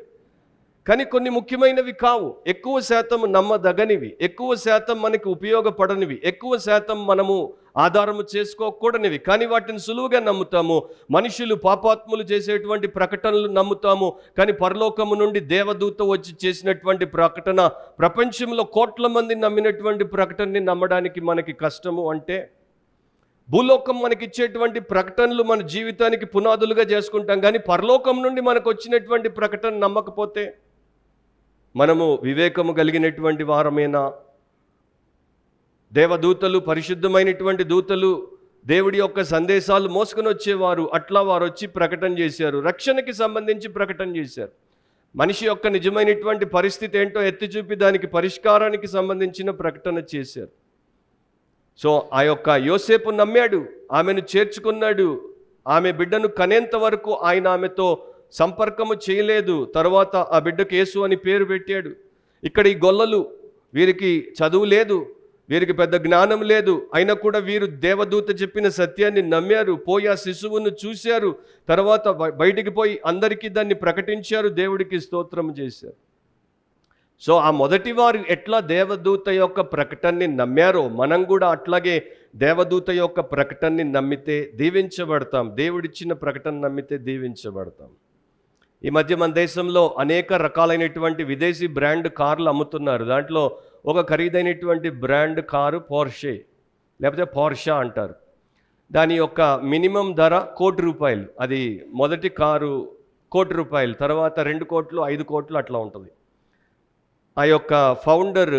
కానీ కొన్ని ముఖ్యమైనవి కావు. ఎక్కువ శాతం నమ్మదగనివి, ఎక్కువ శాతం మనకి ఉపయోగపడనివి, ఎక్కువ శాతం మనము ఆధారము చేసుకోకూడనివి, కానీ వాటిని సులువుగా నమ్ముతాము. మనుషులు పాపాత్ములు చేసేటువంటి ప్రకటనలు నమ్ముతాము, కానీ పరలోకము నుండి దేవదూత వచ్చి చేసినటువంటి ప్రకటన, ప్రపంచంలో కోట్ల మంది నమ్మినటువంటి ప్రకటనని నమ్మడానికి మనకి కష్టము. అంటే భూలోకం మనకిచ్చేటువంటి ప్రకటనలు మన జీవితానికి పునాదులుగా చేసుకుంటాం, కానీ పరలోకం నుండి మనకు వచ్చినటువంటి ప్రకటన నమ్మకపోతే మనము వివేకము కలిగినటువంటి వారమేనా? దేవదూతలు, పరిశుద్ధమైనటువంటి దూతలు, దేవుడి యొక్క సందేశాలు మోసుకొని వచ్చేవారు, అట్లా వారు వచ్చి ప్రకటన చేశారు, రక్షణకి సంబంధించి ప్రకటన చేశారు. మనిషి యొక్క నిజమైనటువంటి పరిస్థితి ఏంటో ఎత్తి చూపి దానికి పరిష్కారానికి సంబంధించిన ప్రకటన చేశారు. సో ఆ యొక్క యోసేపు నమ్మాడు, ఆమెను చేర్చుకున్నాడు, ఆమె బిడ్డను కనేంత వరకు ఆయన ఆమెతో సంపర్కము చేయలేదు. తర్వాత ఆ బిడ్డకు యేసు అని పేరు పెట్టాడు. ఇక్కడ ఈ గొల్లలు, వీరికి చదువు లేదు, వీరికి పెద్ద జ్ఞానం లేదు, అయినా కూడా వీరు దేవదూత చెప్పిన సత్యాన్ని నమ్మారు, పోయి ఆ శిశువును చూశారు, తర్వాత బయటికి పోయి అందరికీ దాన్ని ప్రకటించారు, దేవుడికి స్తోత్రం చేశారు. సో ఆ మొదటి వారు ఎట్లా దేవదూత యొక్క ప్రకటనని నమ్మారో మనం కూడా అట్లాగే దేవదూత యొక్క ప్రకటనని నమ్మితే దీవించబడతాం, దేవుడిచ్చిన ప్రకటన నమ్మితే దీవించబడతాం. ఈ మధ్య మన దేశంలో అనేక రకాలైనటువంటి విదేశీ బ్రాండ్ కార్లు అమ్ముతున్నారు. దాంట్లో ఒక ఖరీదైనటువంటి బ్రాండ్ కారు పోర్షే, లేకపోతే పోర్షా అంటారు. దాని యొక్క మినిమం ధర ₹1,00,00,000. అది మొదటి కారు ₹1,00,00,000, తర్వాత 2 కోట్లు 5 కోట్లు అట్లా ఉంటుంది. ఆ యొక్క ఫౌండర్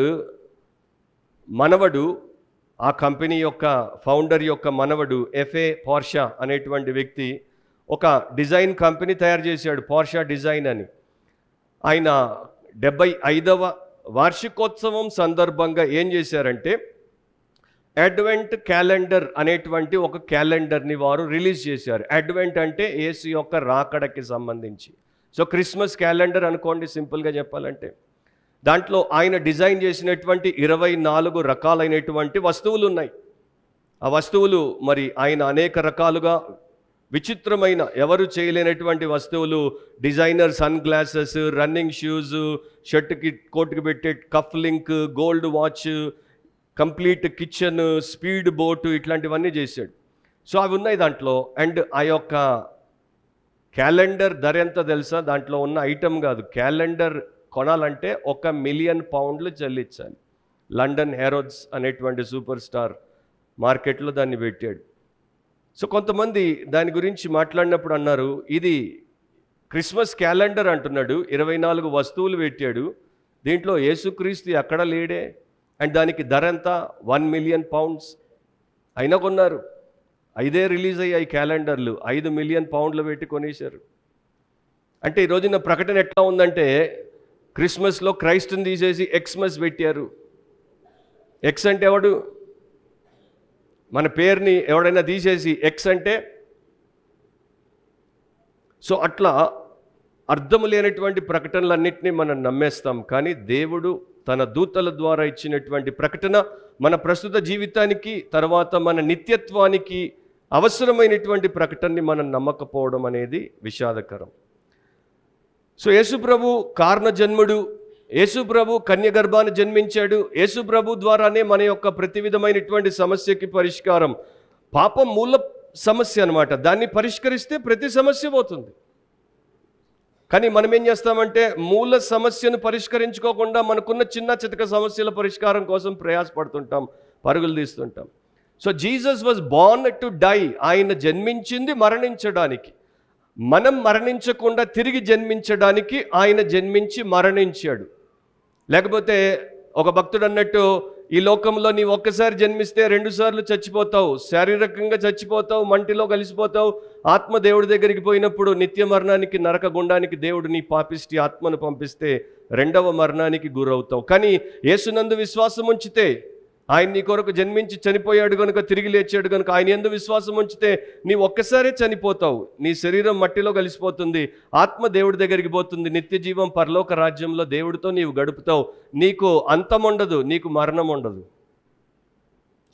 మనవడు, ఆ కంపెనీ యొక్క ఫౌండర్ యొక్క మనవడు ఎఫ్ఏ పోర్షా అనేటువంటి వ్యక్తి ఒక డిజైన్ కంపెనీ తయారు చేశాడు, పోర్షా డిజైన్ అని. ఆయన 75వ వార్షికోత్సవం సందర్భంగా ఏం చేశారంటే అడ్వెంట్ క్యాలెండర్ అనేటువంటి ఒక క్యాలెండర్ని వారు రిలీజ్ చేశారు. అడ్వెంట్ అంటే యేసు యొక్క రాకడకి సంబంధించి. సో క్రిస్మస్ క్యాలెండర్ అనుకోండి సింపుల్గా చెప్పాలంటే. దాంట్లో ఆయన డిజైన్ చేసినటువంటి 24 రకాలైనటువంటి వస్తువులు ఉన్నాయి. ఆ వస్తువులు మరి ఆయన అనేక రకాలుగా విచిత్రమైన ఎవరు చేయలేనటువంటి వస్తువులు, designer sunglasses, running shoes, షర్ట్కి కోట్కి పెట్టే cuff link, gold watch, complete kitchen, speed boat, ఇట్లాంటివన్నీ చేశాడు. సో అవి ఉన్నాయి దాంట్లో. అండ్ ఆ యొక్క క్యాలెండర్ ధర ఎంత తెలుసా? దాంట్లో ఉన్న ఐటమ్ కాదు, క్యాలెండర్ కొనాలంటే £1,000,000 చెల్లించాలి. లండన్ హెరోడ్స్ అనేటువంటి సూపర్ స్టార్ మార్కెట్లో దాన్ని పెట్టాడు. సో కొంతమంది దాని గురించి మాట్లాడినప్పుడు అన్నారు, ఇది క్రిస్మస్ క్యాలెండర్ అంటున్నాడు, 24 వస్తువులు పెట్టాడు, దీంట్లో యేసుక్రీస్తు ఎక్కడ లేడే, అండ్ దానికి ధర ఎంత? £1,000,000 అయినా కొన్నారు. 5 రిలీజ్ అయ్యాయి క్యాలెండర్లు, £5,000,000 పెట్టి కొనేశారు. అంటే ఈ రోజున ప్రకటన ఎట్లా ఉందంటే, క్రిస్మస్లో క్రైస్ట్ని తీసేసి ఎక్స్మస్ పెట్టారు. ఎక్స్ అంటే ఎవడు? మన పేరుని ఎవడైనా తీసేసి ఎక్స్ అంటే, సో అట్లా అర్థము లేనటువంటి ప్రకటనలన్నింటినీ మనం నమ్మేస్తాం. కానీ దేవుడు తన దూతల ద్వారా ఇచ్చినటువంటి ప్రకటన మన ప్రస్తుత జీవితానికి, తర్వాత మన నిత్యత్వానికి అవసరమైనటువంటి ప్రకటనని మనం నమ్మకపోవడం అనేది విషాదకరం. సో యేసుప్రభు కారణజన్ముడు, యేసుప్రభు కన్యగర్భాన్ని జన్మించాడు. యేసుప్రభు ద్వారానే మన యొక్క ప్రతి విధమైనటువంటి సమస్యకి పరిష్కారం. పాపం మూల సమస్య అన్నమాట. దాన్ని పరిష్కరిస్తే ప్రతి సమస్య పోతుంది. కానీ మనం ఏం చేస్తామంటే, మూల సమస్యను పరిష్కరించుకోకుండా మనకున్న చిన్న చితక సమస్యల పరిష్కారం కోసం ప్రయాసపడుతుంటాం, పరుగులు తీస్తుంటాం. So Jesus was born to die. ఆయన జన్మించింది మరణించడానికి. మనం మరణించకుండా తిరిగి జన్మించడానికి ఆయన జన్మించి మరణించాడు. లేకపోతే ఒక భక్తుడు అన్నట్టు, ఈ లోకంలో నీ ఒక్కసారి జన్మిస్తే 2 సార్లు చచ్చిపోతావు, శారీరకంగా చచ్చిపోతావు, మంటిలో కలిసిపోతావు. ఆత్మ దేవుడి దగ్గరికి పోయినప్పుడు నిత్య మరణానికి, నరక గుండానికి దేవుడు నీ పాపిష్టి ఆత్మను పంపిస్తే 2వ మరణానికి గురవుతావు. కానీ యేసునందు విశ్వాసం ఉంచితే, ఆయన నీ కొరకు జన్మించి చనిపోయాడు కనుక, తిరిగి లేచాడు కనుక, ఆయన యందు విశ్వాసం ఉంచితే నీ ఒక్కసారే చనిపోతావు. నీ శరీరం మట్టిలో కలిసిపోతుంది, ఆత్మ దేవుడి దగ్గరికి పోతుంది, నిత్య జీవం పరలోక రాజ్యంలో దేవుడితో నీవు గడుపుతావు. నీకు అంతం ఉండదు, నీకు మరణం ఉండదు.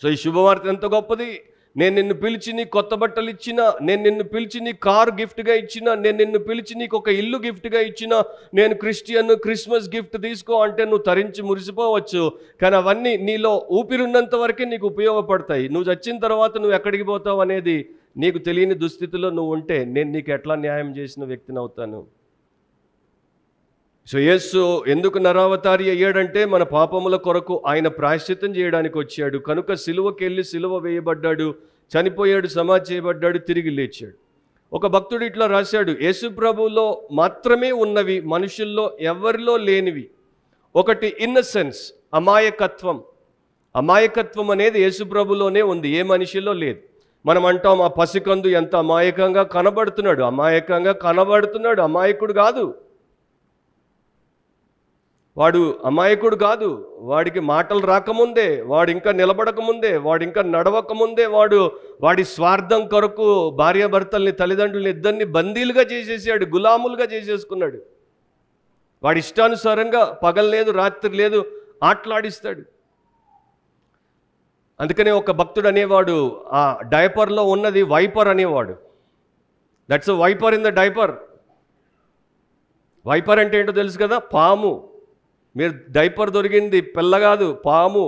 సో ఈ శుభవార్త ఎంత గొప్పది! నేను నిన్ను పిలిచి నీ కొత్త బట్టలు ఇచ్చిన, నేను నిన్ను పిలిచి నీ కారు గిఫ్ట్గా ఇచ్చిన, నేను నిన్ను పిలిచి నీకు ఒక ఇల్లు గిఫ్ట్గా ఇచ్చిన, నేను క్రిస్టియన్, క్రిస్మస్ గిఫ్ట్ తీసుకో అంటే నువ్వు తరించి మురిసిపోవచ్చు. కానీ అవన్నీ నీలో ఊపిరున్నంత వరకే నీకు ఉపయోగపడతాయి. నువ్వు చచ్చిన తర్వాత నువ్వు ఎక్కడికి పోతావు అనేది నీకు తెలియని దుస్థితిలో నువ్వు ఉంటే నేను నీకు ఎట్లా న్యాయం చేసిన వ్యక్తిని అవుతాను? సో యేసు ఎందుకు నరావతారి అయ్యాడంటే, మన పాపముల కొరకు ఆయన ప్రాయశ్చిత్తం చేయడానికి వచ్చాడు కనుక సిలువకి వెళ్ళి సిలువ వేయబడ్డాడు, చనిపోయాడు, సమాధి చేయబడ్డాడు, తిరిగి లేచాడు. ఒక భక్తుడు ఇట్లా రాశాడు, యేసు ప్రభువులో మాత్రమే ఉన్నవి, మనుషుల్లో ఎవరిలో లేనివి. ఒకటి ఇన్నసెన్స్, అమాయకత్వం. అమాయకత్వం అనేది యేసు ప్రభులోనే ఉంది, ఏ మనిషిలో లేదు. మనం అంటాం, ఆ పసికందు ఎంత అమాయకంగా కనబడుతున్నాడు. అమాయకంగా కనబడుతున్నాడు, అమాయకుడు కాదు. వాడు అమాయకుడు కాదు. వాడికి మాటలు రాకముందే, వాడు ఇంకా నిలబడకముందే, వాడు ఇంకా నడవకముందే వాడి స్వార్థం కొరకు భార్యాభర్తల్ని, తల్లిదండ్రులని ఇద్దరిని బందీలుగా చేసేసాడు, గులాములుగా చేసేసుకున్నాడు. వాడి ఇష్టానుసారంగా పగలు లేదు, రాత్రి లేదు ఆటలాడిస్తాడు. అందుకనే ఒక భక్తుడు అనేవాడు, ఆ డైపర్లో ఉన్నది వైపర్ అనేవాడు. That's a viper in the diaper. Viper అంటే ఏంటో తెలుసు కదా, పాము. మీరు డైపర్ దొరికింది పిల్ల కాదు, పాము.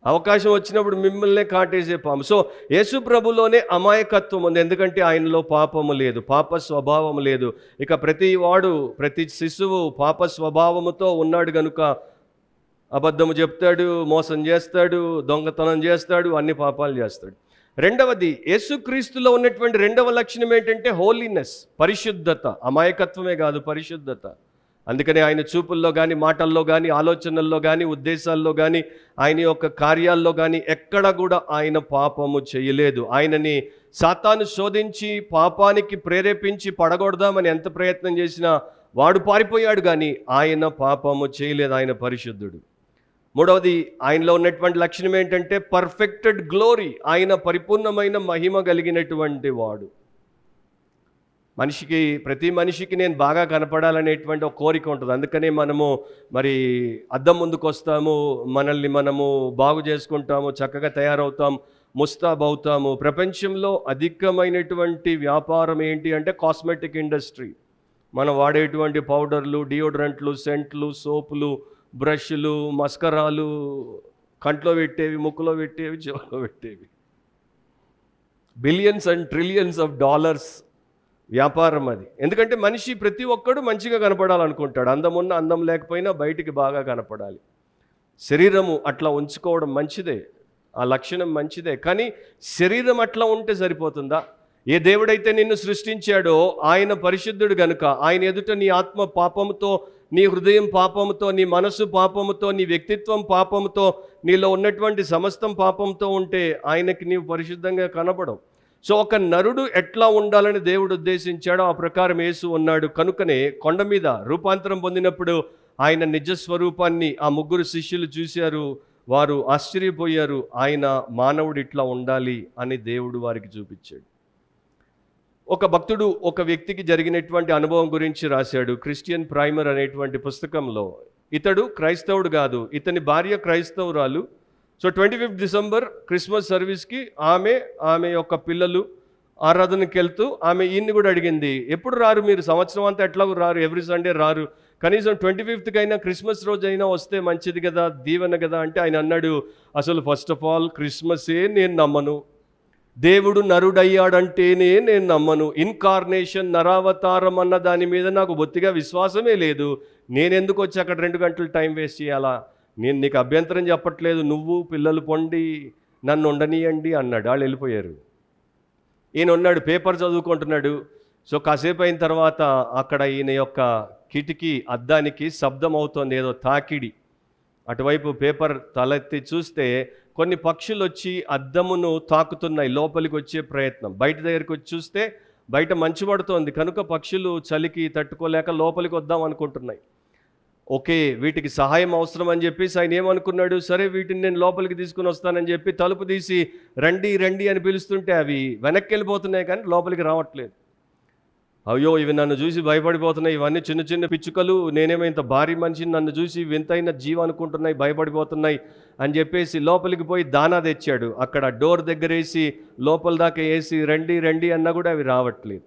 అవకాశం వచ్చినప్పుడు మిమ్మల్నే కాటేసే పాము. సో యేసు ప్రభులోనే అమాయకత్వం ఉంది, ఎందుకంటే ఆయనలో పాపము లేదు, పాప స్వభావము లేదు. ఇక ప్రతి శిశువు పాప స్వభావముతో ఉన్నాడు కనుక అబద్ధము చెప్తాడు, మోసం చేస్తాడు, దొంగతనం చేస్తాడు, అన్ని పాపాలు చేస్తాడు. రెండవది, యేసుక్రీస్తులో ఉన్నటువంటి రెండవ లక్షణం ఏంటంటే హోలీనెస్, పరిశుద్ధత. అమాయకత్వమే కాదు, పరిశుద్ధత. అందుకనే ఆయన చూపుల్లో కానీ, మాటల్లో కానీ, ఆలోచనల్లో కానీ, ఉద్దేశాల్లో కానీ, ఆయన యొక్క కార్యాల్లో కానీ ఎక్కడ కూడా ఆయన పాపము చేయలేదు. ఆయనని సాతాను శోధించి పాపానికి ప్రేరేపించి పడగొడదామని ఎంత ప్రయత్నం చేసినా వాడు పారిపోయాడు, కానీ ఆయన పాపము చేయలేదు. ఆయన పరిశుద్ధుడు. మూడవది, ఆయనలో ఉన్నటువంటి లక్షణం ఏంటంటే పర్ఫెక్టెడ్ గ్లోరీ. ఆయన పరిపూర్ణమైన మహిమ కలిగినటువంటి వాడు. ప్రతి మనిషికి నేను బాగా కనపడాలనేటువంటి ఒక కోరిక ఉంటుంది. అందుకనే మనము మరి అద్దం ముందుకు వస్తాము, మనల్ని మనము బాగు చేసుకుంటాము, చక్కగా తయారవుతాం, ముస్తాబ్ అవుతాము. ప్రపంచంలో అధికమైనటువంటి వ్యాపారం ఏంటి అంటే కాస్మెటిక్ ఇండస్ట్రీ. మనం వాడేటువంటి పౌడర్లు, డియోడ్రెంట్లు, సెంట్లు, సోపులు, బ్రష్లు, మస్కరాలు, కంట్లో పెట్టేవి, ముక్కులో పెట్టేవి, చెవులో పెట్టేవి. Billions and trillions of dollars వ్యాపారం అది. ఎందుకంటే మనిషి ప్రతి ఒక్కడు మంచిగా కనపడాలనుకుంటాడు. అందం ఉన్న అందం లేకపోయినా బయటికి బాగా కనపడాలి. శరీరము అట్లా ఉంచుకోవడం మంచిదే, ఆ లక్షణం మంచిదే. కానీ శరీరం అట్లా ఉంటే సరిపోతుందా? ఏ దేవుడైతే నిన్ను సృష్టించాడో ఆయన పరిశుద్ధుడు గనుక ఆయన ఎదుట నీ ఆత్మ పాపముతో, నీ హృదయం పాపముతో, నీ మనసు పాపముతో, నీ వ్యక్తిత్వం పాపముతో, నీలో ఉన్నటువంటి సమస్తం పాపంతో ఉంటే ఆయనకి నీవు పరిశుద్ధంగా కనపడవు. సో ఒక నరుడు ఎట్లా ఉండాలని దేవుడు ఉద్దేశించాడో ఆ ప్రకారం యేసు ఉన్నాడు. కనుకనే కొండ మీద రూపాంతరం పొందినప్పుడు ఆయన నిజస్వరూపాన్ని ఆ ముగ్గురు శిష్యులు చూశారు. వారు ఆశ్చర్యపోయారు. ఆయన మానవుడు ఇట్లా ఉండాలి అని దేవుడు వారికి చూపించాడు. ఒక భక్తుడు ఒక వ్యక్తికి జరిగినటువంటి అనుభవం గురించి రాశాడు క్రిస్టియన్ ప్రైమర్ అనేటువంటి పుస్తకంలో. ఇతడు క్రైస్తవుడు కాదు, ఇతని భార్య క్రైస్తవురాలు. సో 25 డిసెంబర్ క్రిస్మస్ సర్వీస్కి ఆమె యొక్క పిల్లలు ఆరాధనకి వెళ్తూ ఆమె ఈయన్ని కూడా అడిగింది, ఎప్పుడు రారు మీరు? సంవత్సరం అంతా ఎట్లాగూ రారు, ఎవ్రీ సండే రారు, కనీసం 25th అయినా క్రిస్మస్ రోజు అయినా వస్తే మంచిది కదా, దీవెన కదా. అంటే ఆయన అన్నాడు, అసలు ఫస్ట్ ఆఫ్ ఆల్ క్రిస్మసే నేను నమ్మను, దేవుడు నరుడయ్యాడంటేనే నేను నమ్మను, ఇన్కార్నేషన్ నరావతారం అన్న దాని మీద నాకు బొత్తిగా విశ్వాసమే లేదు. నేనెందుకు వచ్చి అక్కడ 2 గంటలు టైం వేస్ట్ చేయాలా? నేను నీకు అభ్యంతరం చెప్పట్లేదు, నువ్వు పిల్లలు పొండి నన్ను ఉండనీయండి అన్నాడు. వాళ్ళు వెళ్ళిపోయారు. ఈయన ఉన్నాడు, పేపర్ చదువుకుంటున్నాడు. సో కాసేపు అయిన తర్వాత అక్కడ ఈయన యొక్క కిటికీ అద్దానికి శబ్దం అవుతోంది, ఏదో తాకిడి. అటువైపు పేపర్ తలెత్తి చూస్తే కొన్ని పక్షులు వచ్చి అద్దమును తాకుతున్నాయి, లోపలికి వచ్చే ప్రయత్నం. బయట దగ్గరికి వచ్చి చూస్తే బయట మంచు పడుతోంది కనుక పక్షులు చలికి తట్టుకోలేక లోపలికి వద్దాం అనుకుంటున్నాయి. ఓకే, వీటికి సహాయం అవసరం అని చెప్పేసి ఆయన ఏమనుకున్నాడు, సరే వీటిని నేను లోపలికి తీసుకుని వస్తానని చెప్పి తలుపు తీసి రండి రండి అని పిలుస్తుంటే అవి వెనక్కి వెళ్ళిపోతున్నాయి కానీ లోపలికి రావట్లేదు. అయ్యో, ఇవి నన్ను చూసి భయపడిపోతున్నాయి, ఇవన్నీ చిన్న చిన్న పిచ్చుకలు, నేనేమో ఇంత భారీ మనిషిని, నన్ను చూసి వింతైన జీవం అనుకుంటున్నాయి, భయపడిపోతున్నాయి అని చెప్పేసి లోపలికి పోయి దానా తెచ్చాడు. అక్కడ డోర్ దగ్గర వేసి లోపల దాకా వేసి రండి రండి అన్నా కూడా అవి రావట్లేదు.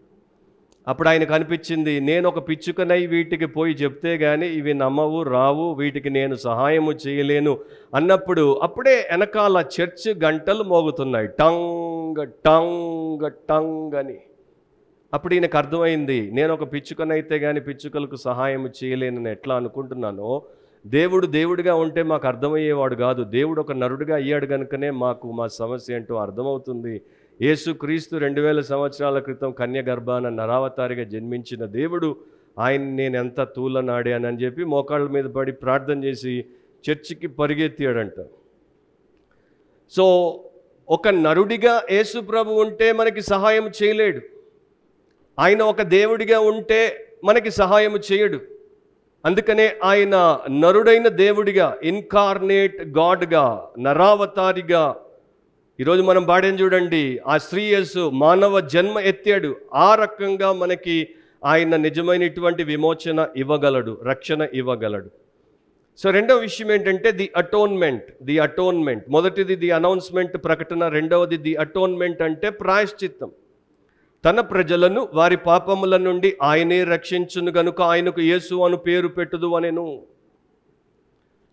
అప్పుడు ఆయనకు అనిపించింది, నేను ఒక పిచ్చుకనై వీటికి పోయి చెప్తే కానీ ఇవి నమ్మవు, రావు, వీటికి నేను సహాయము చేయలేను అన్నప్పుడు అప్పుడే వెనకాల చర్చ్ గంటలు మోగుతున్నాయి, టంగ్ టంగ్ టంగ్ అని. అప్పుడు ఈయనకు అర్థమైంది, నేను ఒక పిచ్చుకనైతే కానీ పిచ్చుకలకు సహాయం చేయలేనని ఎట్లా అనుకుంటున్నానో, దేవుడు దేవుడిగా ఉంటే మాకు అర్థమయ్యేవాడు కాదు, దేవుడు ఒక నరుడిగా అయ్యాడు కనుకనే మాకు మా సమస్య ఏంటో అర్థమవుతుంది. యేసుక్రీస్తు 2000 సంవత్సరాల క్రితం కన్య గర్భాన నరావతారిగా జన్మించిన దేవుడు, ఆయన నేను ఎంత తూలనాడానని చెప్పి మోకాళ్ళ మీద పడి ప్రార్థన చేసి చర్చికి పరిగెత్తాడంట. సో ఒక నరుడిగా యేసు ప్రభు ఉంటే మనకి సహాయం చేయలేడు, ఆయన ఒక దేవుడిగా ఉంటే మనకి సహాయం చేయడు. అందుకనే ఆయన నరుడైన దేవుడిగా, ఇన్కార్నేట్ గాడ్గా, నరావతారిగా, ఈరోజు మనం పాడేం చూడండి, ఆ స్త్రీ యేసు మానవ జన్మ ఎత్తాడు. ఆ రకంగా మనకి ఆయన నిజమైనటువంటి విమోచన ఇవ్వగలడు, రక్షణ ఇవ్వగలడు. సో రెండవ విషయం ఏంటంటే ది అటోన్మెంట్. మొదటిది ది అనౌన్స్మెంట్, ప్రకటన. రెండవది ది అటోన్మెంట్ అంటే ప్రాయశ్చిత్తం. తన ప్రజలను వారి పాపముల నుండి ఆయనే రక్షించును గనుక ఆయనకు యేసు అను పేరు పెట్టుదు అనెను.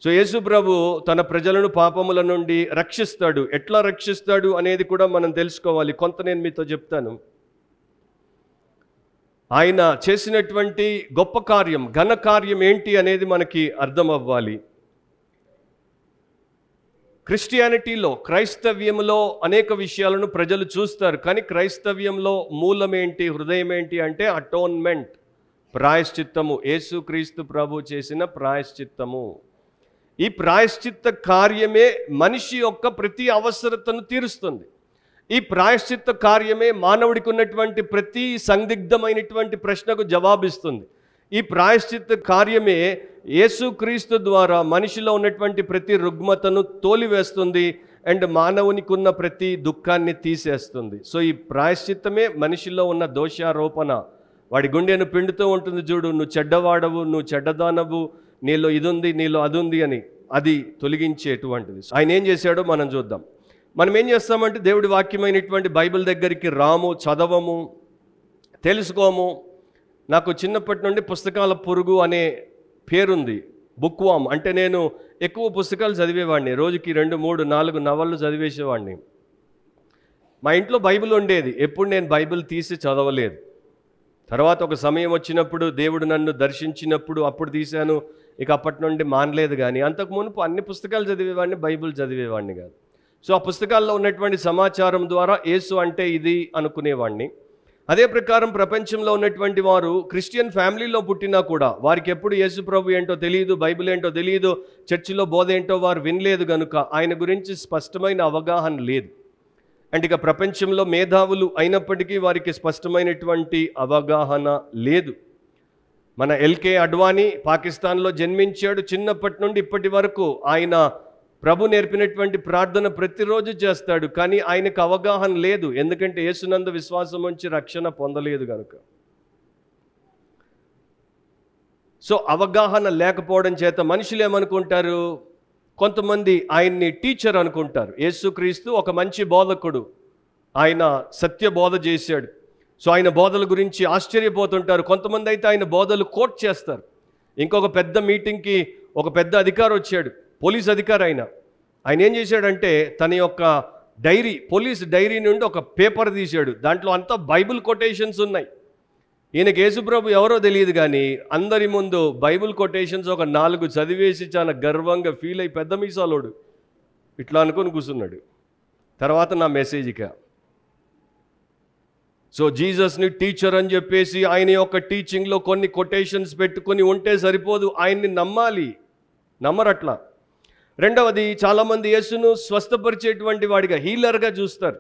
సో యేసు ప్రభు తన ప్రజలను పాపముల నుండి రక్షిస్తాడు. ఎట్లా రక్షిస్తాడు అనేది కూడా మనం తెలుసుకోవాలి. కొంత నేను మీతో చెప్తాను. ఆయన చేసినటువంటి గొప్ప కార్యం, ఘన కార్యం ఏంటి అనేది మనకి అర్థం అవ్వాలి. క్రిస్టియానిటీలో, క్రైస్తవ్యంలో అనేక విషయాలను ప్రజలు చూస్తారు, కానీ క్రైస్తవ్యంలో మూలమేంటి, హృదయం ఏంటి అంటే అటోన్మెంట్, ప్రాయశ్చిత్తము, యేసుక్రీస్తు ప్రభు చేసిన ప్రాయశ్చిత్తము. ఈ ప్రాయశ్చిత్త కార్యమే మనిషి యొక్క ప్రతి అవసరతను తీరుస్తుంది. ఈ ప్రాయశ్చిత్త కార్యమే మానవుడికి ఉన్నటువంటి ప్రతి సందిగ్ధమైనటువంటి ప్రశ్నకు జవాబిస్తుంది. ఈ ప్రాయశ్చిత్త కార్యమే యేసుక్రీస్తు ద్వారా మనిషిలో ఉన్నటువంటి ప్రతి రుగ్మతను తోలివేస్తుంది అండ్ మానవునికి ఉన్న ప్రతి దుఃఖాన్ని తీసేస్తుంది. సో ఈ ప్రాయశ్చిత్తమే మనిషిలో ఉన్న దోషారోపణ. వాడి గుండెను పిండుతూ ఉంటుంది, చూడు నువ్వు చెడ్డవాడవు, నువ్వు చెడ్డదానవు, నీలో ఇది ఉంది, నీలో అది ఉంది అని, అది తొలగించేటువంటిది. ఆయన ఏం చేశాడో మనం చూద్దాం. మనం ఏం చేస్తామంటే దేవుడి వాక్యమైనటువంటి బైబిల్ దగ్గరికి రాము, చదవము, తెలుసుకోము. నాకు చిన్నప్పటి నుండి పుస్తకాల పురుగు అనే పేరుంది, బుక్ వామ్. అంటే నేను ఎక్కువ పుస్తకాలు చదివేవాడిని, రోజుకి 2, 3, 4 నవళ్ళు చదివేసేవాడిని. మా ఇంట్లో బైబిల్ ఉండేది, ఎప్పుడు నేను బైబిల్ తీసి చదవలేదు. తర్వాత ఒక సమయం వచ్చినప్పుడు దేవుడు నన్ను దర్శించినప్పుడు అప్పుడు తీశాను. ఇక అప్పటి నుండి మానలేదు. కానీ అంతకు మునుపు అన్ని పుస్తకాలు చదివేవాడిని, బైబిల్ చదివేవాడిని కాదు. సో ఆ పుస్తకాల్లో ఉన్నటువంటి సమాచారం ద్వారా యేసు అంటే ఇది అనుకునేవాడిని. అదే ప్రకారం ప్రపంచంలో ఉన్నటువంటి వారు క్రిస్టియన్ ఫ్యామిలీలో పుట్టినా కూడా వారికి ఎప్పుడు యేసు ప్రభు ఏంటో తెలియదు, బైబిల్ ఏంటో తెలియదు, చర్చిలో బోధ ఏంటో వారు వినలేదు, కనుక ఆయన గురించి స్పష్టమైన అవగాహన లేదు. అంటే ఇక ప్రపంచంలో మేధావులు అయినప్పటికీ వారికి స్పష్టమైనటువంటి అవగాహన లేదు. మన ఎల్కే అడ్వాణి పాకిస్తాన్లో జన్మించాడు. చిన్నప్పటి నుండి ఇప్పటి వరకు ఆయన ప్రభు నేర్పినటువంటి ప్రార్థన ప్రతిరోజు చేస్తాడు. కానీ ఆయనకు అవగాహన లేదు, ఎందుకంటే యేసునందు విశ్వాసం ఉంచి రక్షణ పొందలేదు కనుక. సో అవగాహన లేకపోవడం చేత మనుషులు ఏమనుకుంటారు, కొంతమంది ఆయన్ని టీచర్ అనుకుంటారు. యేసుక్రీస్తు ఒక మంచి బోధకుడు, ఆయన సత్య బోధ చేశాడు. సో ఆయన బోధల గురించి ఆశ్చర్యపోతుంటారు. కొంతమంది అయితే ఆయన బోధలు కోట్ చేస్తారు. ఇంకొక పెద్ద మీటింగ్కి ఒక పెద్ద అధికారి వచ్చాడు, పోలీస్ అధికారి. ఆయన ఏం చేశాడంటే తన యొక్క డైరీ, పోలీస్ డైరీ నుండి ఒక పేపర్ తీశాడు. దాంట్లో అంతా బైబిల్ కొటేషన్స్ ఉన్నాయి. ఈయనకి యేసుప్రభు ఎవరో తెలియదు, కానీ అందరి ముందు బైబిల్ కొటేషన్స్ ఒక 4 చదివేసి చాలా గర్వంగా ఫీల్ అయి పెద్ద మీసాలోడు ఇట్లా అనుకొని కూర్చున్నాడు. తర్వాత నా మెసేజ్గా సో జీసస్ని టీచర్ అని చెప్పేసి ఆయన యొక్క టీచింగ్లో కొన్ని కొటేషన్స్ పెట్టుకొని ఉంటే సరిపోదు, ఆయన్ని నమ్మాలి. నమ్మరట్లా. రెండవది, చాలామంది యేసును స్వస్థపరిచేటువంటి వాడిగా, హీలర్గా చూస్తారు.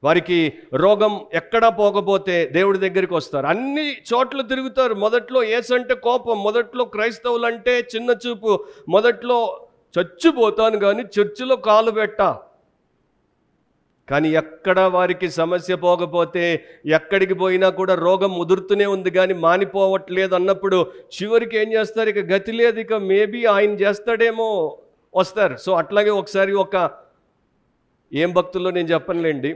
వారికి రోగం ఎక్కడా పోకపోతే దేవుడి దగ్గరికి వస్తారు, అన్ని చోట్ల తిరుగుతారు. మొదట్లో యేసు అంటే కోపం, మొదట్లో క్రైస్తవులు అంటే చిన్న చూపు, మొదట్లో చచ్చిపోతాను కానీ చర్చిలో కాలు పెట్టా. కానీ ఎక్కడ వారికి సమస్య పోకపోతే, ఎక్కడికి పోయినా కూడా రోగం ముదురుతూనే ఉంది కానీ మానిపోవట్లేదు అన్నప్పుడు చివరికి ఏం చేస్తారు, ఇక గతి లేదు, ఇక మేబీ ఆయన చేస్తాడేమో, వస్తారు. సో అట్లాగే ఒకసారి ఏం భక్తుల్లో నేను చెప్పనులేండి,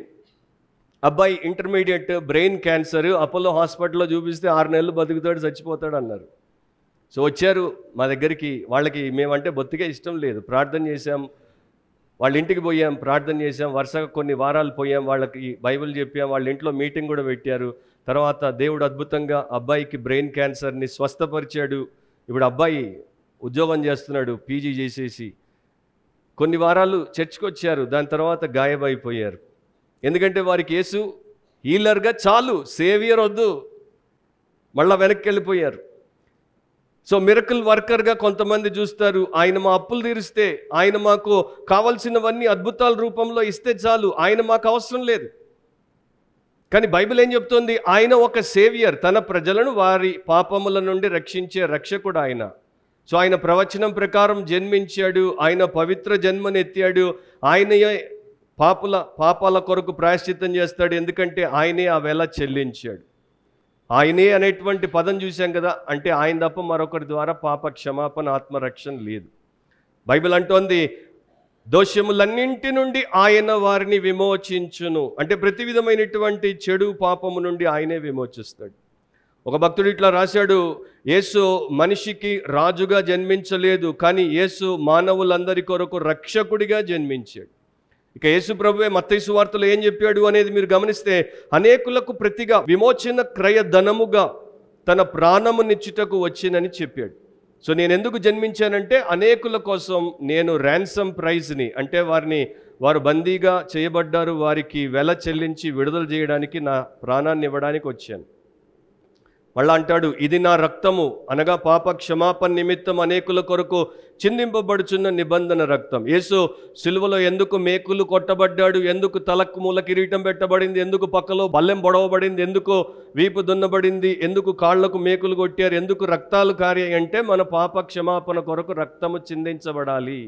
అబ్బాయి ఇంటర్మీడియట్ బ్రెయిన్ క్యాన్సర్, అపోలో హాస్పిటల్లో చూపిస్తే 6 నెలలు బతుకుతాడు, చచ్చిపోతాడు అన్నారు. సో వచ్చారు మా దగ్గరికి. వాళ్ళకి మేమంటే బొత్తిగా ఇష్టం లేదు. ప్రార్థన చేశాం, వాళ్ళ ఇంటికి పోయాం, ప్రార్థన చేశాం, వరుసగా కొన్ని వారాలు పోయాం, వాళ్ళకి బైబిల్ చెప్పాం, వాళ్ళ ఇంట్లో మీటింగ్ కూడా పెట్టారు. తర్వాత దేవుడు అద్భుతంగా అబ్బాయికి బ్రెయిన్ క్యాన్సర్ని స్వస్థపరిచాడు. ఇప్పుడు అబ్బాయి ఉద్యోగం చేస్తున్నాడు, పీజీ చేసేసి. కొన్ని వారాలు చర్చ్కి వచ్చారు, దాని తర్వాత గాయమైపోయారు. ఎందుకంటే వారికి యేసు హీలర్గా చాలు, సేవియర్ వద్దు, మళ్ళా వెనక్కి వెళ్ళిపోయారు. సో మిరకల్ వర్కర్గా కొంతమంది చూస్తారు, ఆయన మా అప్పులు తీరిస్తే, ఆయన మాకు కావాల్సినవన్నీ అద్భుతాల రూపంలో ఇస్తే చాలు, ఆయన మాకు అవసరం లేదు. కానీ బైబిల్ ఏం చెప్తోంది, ఆయన ఒక సేవియర్, తన ప్రజలను వారి పాపముల నుండి రక్షించే రక్షకుడు ఆయన. సో ఆయన ప్రవచనం ప్రకారం జన్మించాడు, ఆయన పవిత్ర జన్మనెత్తాడు, ఆయనయే పాపాల కొరకు ప్రాయశ్చిత్తం చేస్తాడు, ఎందుకంటే ఆయనే ఆ వెల చెల్లించాడు. ఆయనే అనేటువంటి పదం చూసాం కదా, అంటే ఆయన తప్ప మరొకరి ద్వారా పాప క్షమాపణ, ఆత్మరక్షణ లేదు. బైబిల్ అంటోంది, దోషములన్నింటి నుండి ఆయన వారిని విమోచించును. అంటే ప్రతి విధమైనటువంటి చెడు పాపము నుండి ఆయనే విమోచిస్తాడు. ఒక భక్తుడు ఇట్లా రాశాడు, యేసు మనిషికి రాజుగా జన్మించలేదు, కానీ యేసు మానవులందరి కొరకు రక్షకుడిగా జన్మించాడు. ఇక యేసు ప్రభువే మత్తయి సువార్తలో ఏం చెప్పాడు అనేది మీరు గమనిస్తే, అనేకులకు ప్రతిగా విమోచన క్రయధనముగా తన ప్రాణమునిచ్చుటకు వచ్చినని చెప్పాడు. సో నేను ఎందుకు జన్మించానంటే అనేకుల కోసం నేను ర్యాన్సమ్ ప్రైజ్ని, అంటే వారు బందీగా చేయబడ్డారు, వారికి వెల చెల్లించి విడుదల చేయడానికి నా ప్రాణాన్ని ఇవ్వడానికి వచ్చాను. మళ్ళా అంటాడు, ఇది నా రక్తము అనగా పాప క్షమాపణ నిమిత్తం అనేకుల కొరకు చిందింపబడుచున్న నిబంధన రక్తం. యేసు సిలువలో ఎందుకు మేకులు కొట్టబడ్డాడు, ఎందుకు తలకు మూల కిరీటం పెట్టబడింది, ఎందుకు పక్కలో బల్లెం పొడవబడింది, ఎందుకు వీపు దున్నబడింది, ఎందుకు కాళ్లకు మేకులు కొట్టారు, ఎందుకు రక్తాలు కారాయి అంటే మన పాప క్షమాపణ కొరకు రక్తము చిందించబడాలి.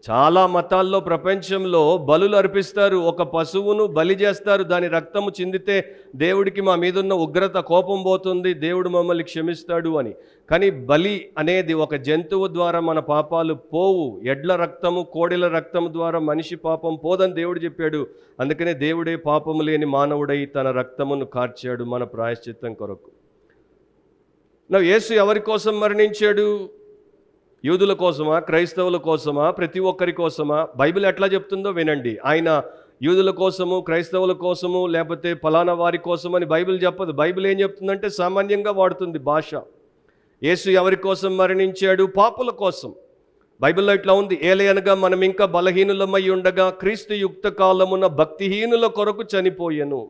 చాలా మతాల్లో ప్రపంచంలో బలులు అర్పిస్తారు, ఒక పశువును బలి చేస్తారు, దాని రక్తము చిందితే దేవుడికి మా మీదున్న ఉగ్రత కోపం పోతుంది, దేవుడు మమ్మల్ని క్షమిస్తాడు అని. కానీ బలి అనేది ఒక జంతువు ద్వారా మన పాపాలు పోవు. ఎడ్ల రక్తము కోడెల రక్తము ద్వారా మనిషి పాపం పోదని దేవుడు చెప్పాడు. అందుకనే దేవుడే పాపము లేని మానవుడై తన రక్తమును కార్చాడు మన ప్రాయశ్చిత్తం కొరకు. యేసు ఎవరి కోసం మరణించాడు? యూదుల కోసమా, క్రైస్తవుల కోసమా, ప్రతి ఒక్కరి కోసమా? బైబిల్ ఎట్లా చెప్తుందో వినండి. ఆయన యూదుల కోసము, క్రైస్తవుల కోసము, లేకపోతే ఫలానా వారి కోసమని బైబిల్ చెప్పదు. బైబిల్ ఏం చెప్తుందంటే సామాన్యంగా వాడుతుంది భాష. యేసు ఎవరి కోసం మరణించాడు? పాపుల కోసం. బైబిల్లో ఇట్లా ఉంది, ఏలయనగా మనం ఇంకా బలహీనులమై ఉండగా క్రీస్తు యుక్త కాలమున భక్తిహీనుల కొరకు చనిపోయెను.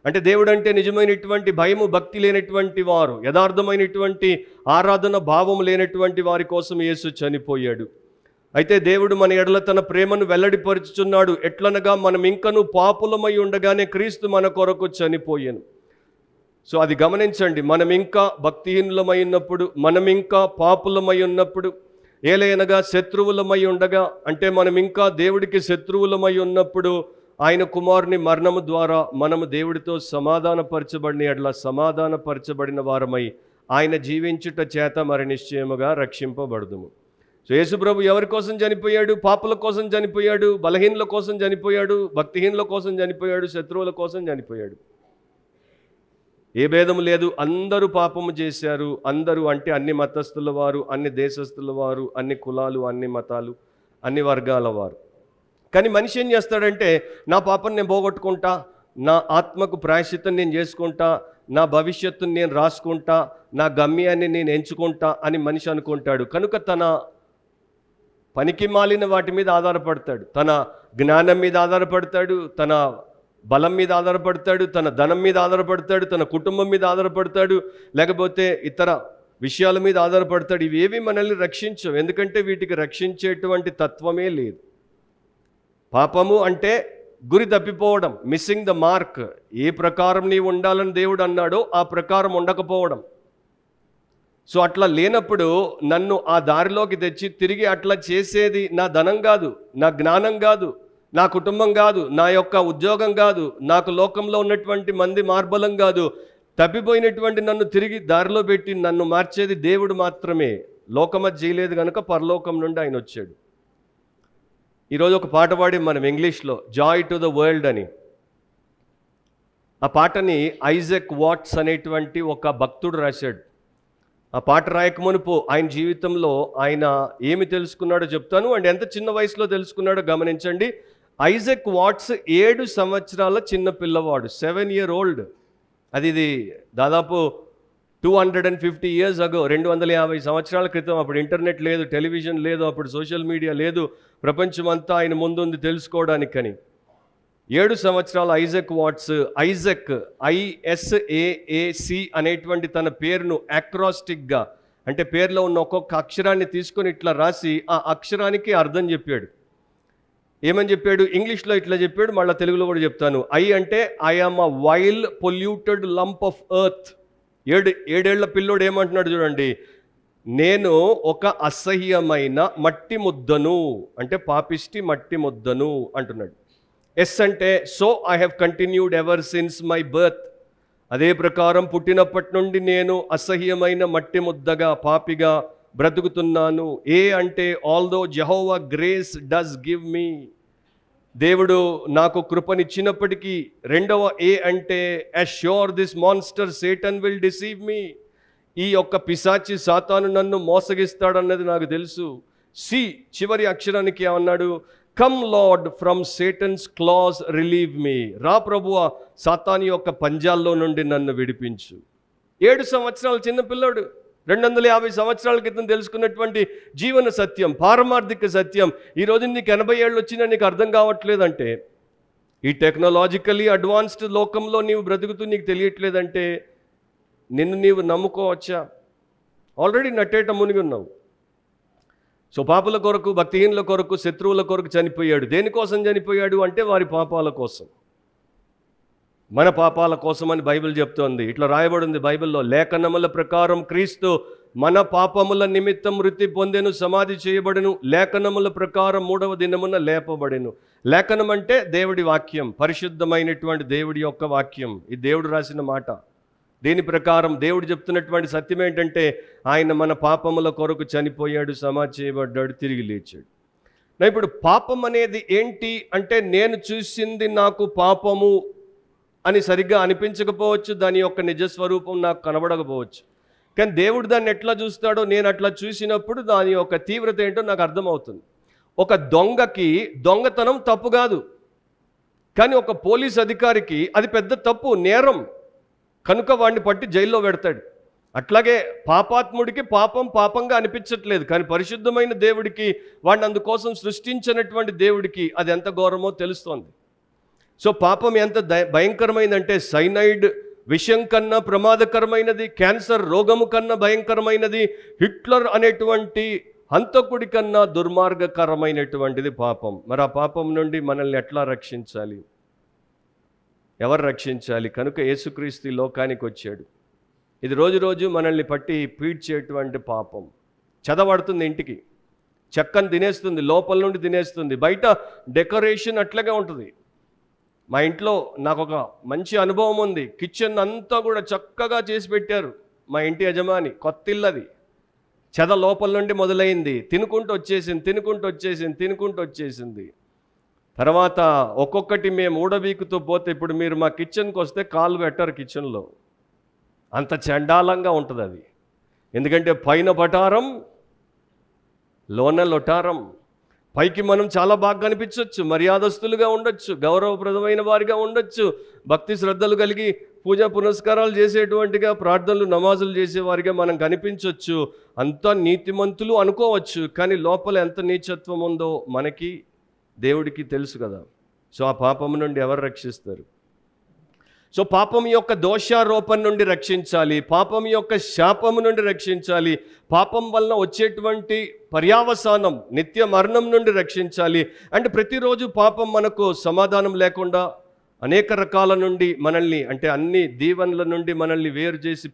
అంటే దేవుడు అంటే నిజమైనటువంటి భయము భక్తి లేనటువంటి వారు, యథార్థమైనటువంటి ఆరాధన భావం లేనటువంటి వారి కోసం యేసు చనిపోయాడు. అయితే దేవుడు మన ఎడల తన ప్రేమను వెల్లడిపరుచుచున్నాడు. ఎట్లనగా మనం ఇంకను పాపులమై ఉండగానే క్రీస్తు మన కొరకు చనిపోయాను. సో అది గమనించండి. మనం ఇంకా భక్తిహీనులమై ఉన్నప్పుడు, మనం ఇంకా పాపులమై ఉన్నప్పుడు, ఏలయనగా శత్రువులమై ఉండగా అంటే మనం ఇంకా దేవుడికి శత్రువులమై ఉన్నప్పుడు ఆయన కుమారుని మరణము ద్వారా మనము దేవుడితో సమాధానపరచబడిన ఎడల సమాధానపరచబడిన వారమై ఆయన జీవించుట చేత మరి నిశ్చయముగా రక్షింపబడుదుము. సో యేసుప్రభు ఎవరి కోసం చనిపోయాడు? పాపుల కోసం చనిపోయాడు, బలహీనుల కోసం చనిపోయాడు, భక్తిహీనుల కోసం చనిపోయాడు, శత్రువుల కోసం చనిపోయాడు. ఏ భేదము లేదు, అందరూ పాపము చేశారు. అందరూ అంటే అన్ని మతస్థుల వారు, అన్ని దేశస్థుల వారు, అన్ని కులాలు, అన్ని మతాలు, అన్ని వర్గాల వారు. కానీ మనిషి ఏం చేస్తాడంటే, నా పాపను నేను పోగొట్టుకుంటా, నా ఆత్మకు ప్రాయశ్చిత్తం నేను చేసుకుంటా, నా భవిష్యత్తుని నేను రాసుకుంటా, నా గమ్యాన్ని నేను ఎంచుకుంటా అని మనిషి అనుకుంటాడు. కనుక తన పనికి మాలిన వాటి మీద ఆధారపడతాడు, తన జ్ఞానం మీద ఆధారపడతాడు, తన బలం మీద ఆధారపడతాడు, తన ధనం మీద ఆధారపడతాడు, తన కుటుంబం మీద ఆధారపడతాడు, లేకపోతే ఇతర విషయాల మీద ఆధారపడతాడు. ఇవేవి మనల్ని రక్షించవు, ఎందుకంటే వీటికి రక్షించేటువంటి తత్వమే లేదు. పాపము అంటే గురి తప్పిపోవడం, మిస్సింగ్ ద మార్క్. ఏ ప్రకారం నీవు ఉండాలని దేవుడు అన్నాడో ఆ ప్రకారం ఉండకపోవడం. సో అట్లా లేనప్పుడు నన్ను ఆ దారిలోకి తెచ్చి తిరిగి అట్లా చేసేది నా ధనం కాదు, నా జ్ఞానం కాదు, నా కుటుంబం కాదు, నా యొక్క ఉద్యోగం కాదు, నాకు లోకంలో ఉన్నటువంటి మంది మార్బలం కాదు. తప్పిపోయినటువంటి నన్ను తిరిగి దారిలో పెట్టి నన్ను మార్చేది దేవుడు మాత్రమే. లోకమది చేయలేదు కనుక పరలోకం నుండి ఆయన వచ్చాడు. ఈరోజు ఒక పాట పాడి మనం ఇంగ్లీష్లో, జాయ్ టు ద వరల్డ్ అని. ఆ పాటని ఐజాక్ వాట్స్ అనేటువంటి ఒక భక్తుడు రాశాడు. ఆ పాట రాయకమునుపు ఆయన జీవితంలో ఆయన ఏమి తెలుసుకున్నాడో చెప్తాను. అండ్ ఎంత చిన్న వయసులో తెలుసుకున్నాడో గమనించండి. ఐజాక్ వాట్స్ 7 సంవత్సరాల చిన్న పిల్లవాడు, 7 year old. ఇది దాదాపు 250 years ago, 250 సంవత్సరాల క్రితం. అప్పుడు ఇంటర్నెట్ లేదు, టెలివిజన్ లేదు, అప్పుడు సోషల్ మీడియా లేదు, ప్రపంచం అంతా ఆయన ముందుంది తెలుసుకోవడానికని. 7 సంవత్సరాల ఐజాక్ వాట్స్, ఐజాక్ ISAAC అనేటువంటి తన పేరును యాక్రాస్టిక్గా, అంటే పేరులో ఉన్న ఒక్కొక్క అక్షరాన్ని తీసుకొని ఇట్లా రాసి ఆ అక్షరానికి అర్థం చెప్పాడు. ఏమని చెప్పాడు? ఇంగ్లీష్లో ఇట్లా చెప్పాడు, మళ్ళీ తెలుగులో కూడా చెప్తాను. ఐ అంటే I am a vile polluted lump of earth. 7 పిల్లోడు ఏమంటున్నాడు చూడండి, నేను ఒక అసహ్యమైన మట్టి ముద్దను, అంటే పాపిష్టి మట్టి ముద్దను అంటున్నాడు. ఎస్ అంటే so I have continued ever since my birth. అదే ప్రకారం పుట్టినప్పటి నుండి నేను అసహ్యమైన మట్టి ముద్దగా, పాపిగా బ్రతుకుతున్నాను. ఏ అంటే although Jehovah grace does give me, దేవుడు నాకు కృపనిచ్చినప్పటికీ. రెండవ ఏ అంటే assure this monster Satan will deceive me, ఈ యొక్క పిశాచి సాతాను నన్ను మోసగిస్తాడన్నది నాకు తెలుసు. సి చివరి అక్షరానికి ఏమన్నాడు? Come Lord from Satan's claws relieve me, రా ప్రభువా సాతాను యొక్క పంజాల్లో నుండి నన్ను విడిపించు. 7 సంవత్సరాల చిన్నపిల్లాడు 250 సంవత్సరాల క్రితం తెలుసుకున్నటువంటి జీవన సత్యం, పారమార్థిక సత్యం ఈరోజు నీకు 80 ఏళ్ళు వచ్చినా నీకు అర్థం కావట్లేదంటే, ఈ టెక్నాలజికలీ అడ్వాన్స్డ్ లోకంలో నీవు బ్రతుకుతూ నీకు తెలియట్లేదంటే నిన్ను నీవు నమ్ముకోవచ్చా? ఆల్రెడీ నట్టేట మునిగి ఉన్నావు. సో పాపుల కొరకు, భక్తిహీనుల కొరకు, శత్రువుల కొరకు చనిపోయాడు. దేనికోసం చనిపోయాడు అంటే వారి పాపాల కోసం, మన పాపాల కోసం అని బైబిల్ చెప్తోంది. ఇట్లా రాయబడింది బైబిల్లో, లేఖనముల ప్రకారం క్రీస్తు మన పాపముల నిమిత్తం మృతి పొందెను, సమాధి చేయబడెను, లేఖనముల ప్రకారం 3వ దినమున లేపబడెను. లేఖనం అంటే దేవుడి వాక్యం, పరిశుద్ధమైనటువంటి దేవుడి యొక్క వాక్యం. ఇది దేవుడు రాసిన మాట. దీని ప్రకారం దేవుడు చెప్తున్నటువంటి సత్యం ఏంటంటే ఆయన మన పాపముల కొరకు చనిపోయాడు, సమాధి చేయబడ్డాడు, తిరిగి లేచాడు. ఇప్పుడు పాపం అనేది ఏంటి అంటే, నేను చూసింది నాకు పాపము అని సరిగ్గా అనిపించకపోవచ్చు, దాని యొక్క నిజస్వరూపం నాకు కనబడకపోవచ్చు. కానీ దేవుడు దాన్ని ఎట్లా చూస్తాడో, నేను అట్లా చూసినప్పుడు దాని యొక్క తీవ్రత ఏంటో నాకు అర్థమవుతుంది. ఒక దొంగకి దొంగతనం తప్పు కాదు, కానీ ఒక పోలీస్ అధికారికి అది పెద్ద తప్పు, నేరం. కనుక వాడిని పట్టి జైల్లో పెడతాడు. అట్లాగే పాపాత్ముడికి పాపం పాపంగా అనిపించట్లేదు, కానీ పరిశుద్ధమైన దేవుడికి, వాడిని అందుకోసం సృష్టించినటువంటి దేవుడికి అది ఎంత ఘోరమో తెలుస్తోంది. సో పాపం ఎంత భయంకరమైందంటే, సైనైడ్ విషం కన్నా ప్రమాదకరమైనది, క్యాన్సర్ రోగము కన్నా భయంకరమైనది, హిట్లర్ అనేటువంటి హంతకుడి కన్నా దుర్మార్గకరమైనటువంటిది పాపం. మరి ఆ పాపం నుండి మనల్ని ఎట్లా రక్షించాలి? ఎవరు రక్షించాలి? కనుక యేసుక్రీస్తు ఈ లోకానికి వచ్చాడు. ఇది రోజు రోజు మనల్ని పట్టి పీడ్చేటువంటి పాపం. చదవడుతుంది, ఇంటికి చెక్కను తినేస్తుంది, లోపల నుండి తినేస్తుంది. బయట డెకరేషన్ అట్లాగే ఉంటుంది. మా ఇంట్లో నాకు ఒక మంచి అనుభవం ఉంది. కిచెన్ అంతా కూడా చక్కగా చేసి పెట్టారు మా ఇంటి యజమాని. కొత్త ఇల్లది. చెద లోపల నుండి మొదలైంది, తినుకుంటూ వచ్చేసింది. తర్వాత ఒక్కొక్కటి మేము ఊడబీకుతూ పోతే, ఇప్పుడు మీరు మా కిచెన్కి వస్తే కాలు పెట్టారు కిచెన్లో. అంత చండాలంగా ఉంటుంది అది. ఎందుకంటే పైన పటారం, లోన లొటారం. పైకి మనం చాలా బాగా కనిపించవచ్చు, మర్యాదస్తులుగా ఉండొచ్చు, గౌరవప్రదమైన వారిగా ఉండొచ్చు, భక్తి శ్రద్ధలు కలిగి పూజా పునస్కారాలు చేసేటువంటిగా, ప్రార్థనలు నమాజులు చేసేవారిగా మనం కనిపించవచ్చు, అంతా నీతిమంతులు అనుకోవచ్చు. కానీ లోపల ఎంత నీచత్వం ఉందో మనకి, దేవుడికి తెలుసు కదా. సో ఆ పాపం నుండి ఎవరు రక్షిస్తారు? సో పాపం యొక్క దోషారోపణ నుండి రక్షించాలి, పాపం యొక్క శాపము నుండి రక్షించాలి, పాపం వలన వచ్చేటువంటి పర్యావసానం నిత్య మరణం నుండి రక్షించాలి. అంటే ప్రతిరోజు పాపం మనకు సమాధానం లేకుండా అనేక రకాల నుండి మనల్ని, అంటే అన్ని దీవెనల నుండి మనల్ని వేరు చేసి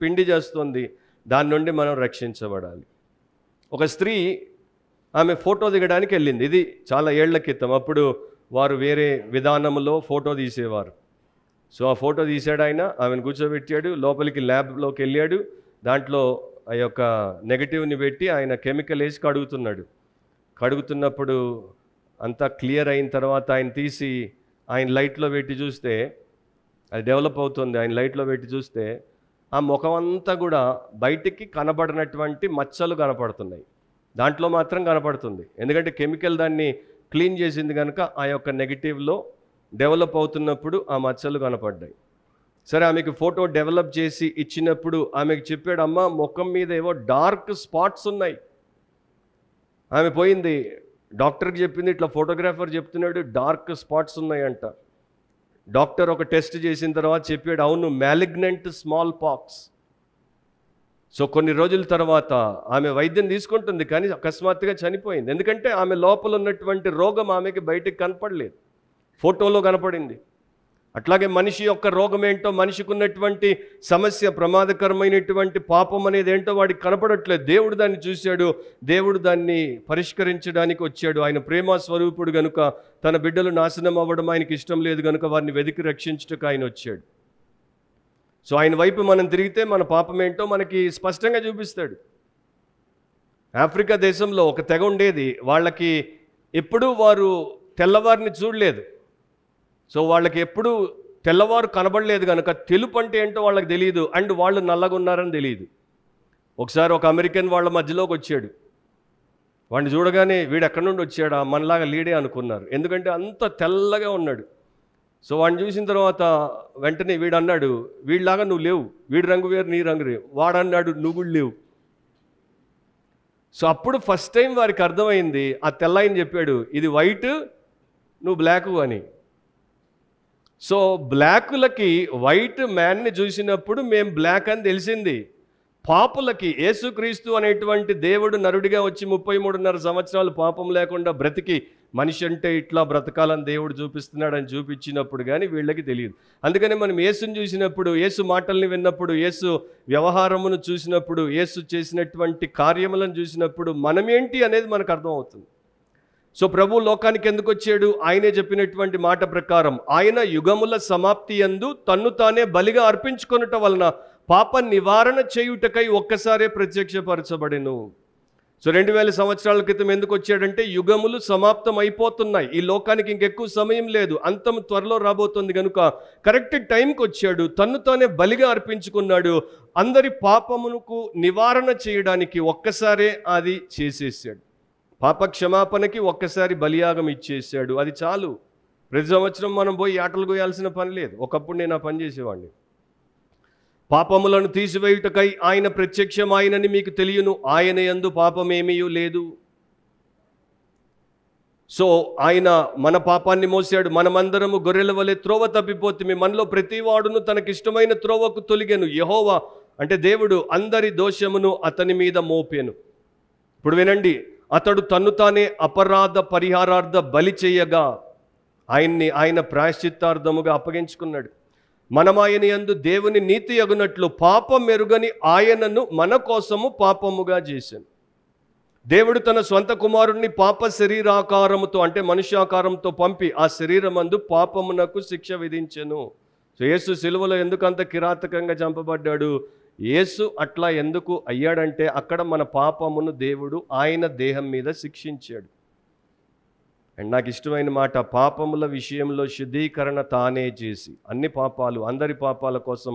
పిండి చేస్తుంది. దాని నుండి మనం రక్షించబడాలి. ఒక స్త్రీ, ఆమె ఫోటో దిగడానికి వెళ్ళింది. ఇది చాలా ఏళ్ల క్రితం. అప్పుడు వారు వేరే విధానంలో ఫోటో తీసేవారు. సో ఆ ఫోటో తీసాడు ఆయన, ఆమెను కూర్చోబెట్టాడు, లోపలికి ల్యాబ్లోకి వెళ్ళాడు. దాంట్లో ఆ యొక్క నెగటివ్ని పెట్టి ఆయన కెమికల్ వేసి కడుగుతున్నప్పుడు అంతా క్లియర్ అయిన తర్వాత ఆయన తీసి ఆయన లైట్లో పెట్టి చూస్తే, అది డెవలప్ అవుతుంది. ఆయన లైట్లో పెట్టి చూస్తే ఆ ముఖం అంతా కూడా బయటికి కనబడినటువంటి మచ్చలు కనపడుతున్నాయి, దాంట్లో మాత్రం కనపడుతుంది. ఎందుకంటే కెమికల్ దాన్ని క్లీన్ చేసింది కనుక ఆ యొక్క నెగిటివ్లో డెవలప్ అవుతున్నప్పుడు ఆ మచ్చలు కనపడ్డాయి. సరే, ఆమెకు ఫోటో డెవలప్ చేసి ఇచ్చినప్పుడు ఆమెకు చెప్పాడు, అమ్మ ముఖం మీద ఏవో డార్క్ స్పాట్స్ ఉన్నాయి. ఆమె పోయింది, డాక్టర్కి చెప్పింది, ఇట్లా ఫోటోగ్రాఫర్ చెప్తున్నాడు డార్క్ స్పాట్స్ ఉన్నాయంట. డాక్టర్ ఒక టెస్ట్ చేసిన తర్వాత చెప్పాడు, అవును, మ్యాలిగ్నెంట్ స్మాల్ పాక్స్. సో కొన్ని రోజుల తర్వాత ఆమె వైద్యం తీసుకుంటుంది, కానీ అకస్మాత్తుగా చనిపోయింది. ఎందుకంటే ఆమె లోపల ఉన్నటువంటి రోగం ఆమెకి బయటికి కనపడలేదు, ఫోటోలో కనపడింది. అట్లాగే మనిషి యొక్క రోగం ఏంటో, మనిషికి ఉన్నటువంటి సమస్య, ప్రమాదకరమైనటువంటి పాపం అనేది ఏంటో వాడికి కనపడట్లేదు. దేవుడు దాన్ని చూశాడు, దేవుడు దాన్ని పరిష్కరించడానికి వచ్చాడు. ఆయన ప్రేమ స్వరూపుడు గనుక తన బిడ్డలు నాశనం అవ్వడం ఆయనకి ఇష్టం లేదు గనుక వారిని వెతికి రక్షించటకు ఆయన వచ్చాడు. సో ఆయన వైపు మనం తిరిగితే మన పాపం ఏంటో మనకి స్పష్టంగా చూపిస్తాడు. ఆఫ్రికా దేశంలో ఒక తెగ ఉండేది, వాళ్ళకి ఎప్పుడూ వారు తెల్లవారిని చూడలేదు. సో వాళ్ళకి ఎప్పుడు తెల్లవారు కనబడలేదు కనుక తెలుపు అంటే ఏంటో వాళ్ళకి తెలియదు, అండ్ వాళ్ళు నల్లగా ఉన్నారని తెలియదు. ఒకసారి ఒక అమెరికన్ వాళ్ళ మధ్యలోకి వచ్చాడు. వాడిని చూడగానే వీడు ఎక్కడి నుండి వచ్చాడా, మనలాగా లీడే అనుకున్నారు, ఎందుకంటే అంత తెల్లగా ఉన్నాడు. సో వాడిని చూసిన తర్వాత వెంటనే వీడు అన్నాడు, వీడిలాగా నువ్వు లేవు, వీడి రంగు వేరు నీ రంగు వేరు. వాడన్నాడు, నువ్వు కూడా లేవు. సో అప్పుడు ఫస్ట్ టైం వారికి అర్థమైంది. ఆ తెల్లాయని చెప్పాడు, ఇది వైట్, నువ్వు బ్లాకు అని. సో బ్లాకులకి వైట్ మ్యాన్ని చూసినప్పుడు మేము బ్లాక్ అని తెలిసింది. పాపులకి యేసుక్రీస్తు అనేటువంటి దేవుడు నరుడిగా వచ్చి 33.5 సంవత్సరాలు పాపం లేకుండా బ్రతికి మనిషి అంటే ఇట్లా బ్రతకాలని దేవుడు చూపిస్తున్నాడని చూపించినప్పుడు కానీ వీళ్ళకి తెలియదు. అందుకని మనం యేసుని చూసినప్పుడు, యేసు మాటల్ని విన్నప్పుడు, యేసు వ్యవహారమును చూసినప్పుడు, యేసు చేసినటువంటి కార్యములను చూసినప్పుడు మనమేంటి అనేది మనకు అర్థమవుతుంది. సో ప్రభు లోకానికి ఎందుకు వచ్చాడు? ఆయనే చెప్పినటువంటి మాట ప్రకారం ఆయన యుగముల సమాప్తి యందు తన్ను తానే బలిగా అర్పించుకొనుట వలన పాప నివారణ చేయుటకై ఒక్కసారే ప్రత్యక్షపరచబడెను. సో 2000 సంవత్సరాల క్రితం ఎందుకు వచ్చాడంటే యుగములు సమాప్తం అయిపోతున్నాయి, ఈ లోకానికి ఇంకెక్కువ సమయం లేదు, అంతం త్వరలో రాబోతుంది కనుక కరెక్ట్ టైంకి వచ్చాడు, తన్ను తానే బలిగా అర్పించుకున్నాడు, అందరి పాపమునకు నివారణ చేయడానికి ఒక్కసారే అది చేసేసాడు. పాప క్షమాపణకి ఒక్కసారి బలియాగం ఇచ్చేసాడు, అది చాలు. ప్రతి సంవత్సరం మనం పోయి ఆటలు కోయాల్సిన పని లేదు. ఒకప్పుడు నేను ఆ పని చేసేవాడిని. పాపములను తీసివేయుటకై ఆయన ప్రత్యక్షమాయనని మీకు తెలియను, ఆయన యందు పాపమేమీ లేదు. సో ఆయన మన పాపాన్ని మోసాడు, మనమందరము గొర్రెల వలె త్రోవ తప్పిపోతుంది, మనలో ప్రతివాడును తనకిష్టమైన త్రోవకు తొలిగెను. యెహోవా అంటే దేవుడు అందరి దోషమును అతని మీద మోపెను. ఇప్పుడు వినండి, అతడు తన్ను తానే అపరాధ పరిహారార్థ బలి చేయగా ఆయన ప్రాయశ్చిత్తార్థముగా అప్పగించుకున్నాడు. మనమాయన యందు దేవుని నీతి అగునట్లు పాపం మెరుగని ఆయనను మన కోసము పాపముగా చేశాను. దేవుడు తన స్వంత కుమారుణ్ణి పాప శరీరాకారముతో అంటే మనుష్యాకారంతో పంపి ఆ శరీరమందు పాపమునకు శిక్ష విధించెను. సో యేసు సిలువలో ఎందుకు అంత కిరాతకంగా చంపబడ్డాడు? యేసు అట్లా ఎందుకు అయ్యాడంటే అక్కడ మన పాపమును దేవుడు ఆయన దేహం మీద శిక్షించాడు. అండ్ నాకు ఇష్టమైన మాట, పాపముల విషయంలో శుద్ధీకరణ తానే చేసి, అన్ని పాపాలు అందరి పాపాల కోసం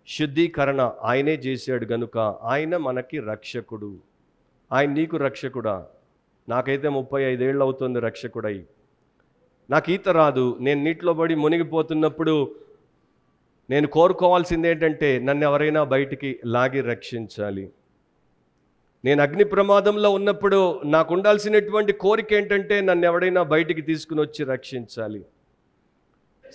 శుద్ధీకరణ ఆయనే చేశాడు గనుక ఆయన మనకి రక్షకుడు. ఆయన నీకు రక్షకుడా? నాకైతే 35 ఏళ్ళు అవుతుంది రక్షకుడై. నాకు ఈత రాదు, నేను నీటిలో పడి మునిగిపోతున్నప్పుడు నేను కోరుకోవాల్సింది ఏంటంటే నన్ను ఎవరైనా బయటికి లాగి రక్షించాలి. నేను అగ్ని ప్రమాదంలో ఉన్నప్పుడు నాకు ఉండాల్సినటువంటి కోరిక ఏంటంటే నన్ను ఎవడైనా బయటికి తీసుకుని వచ్చి రక్షించాలి.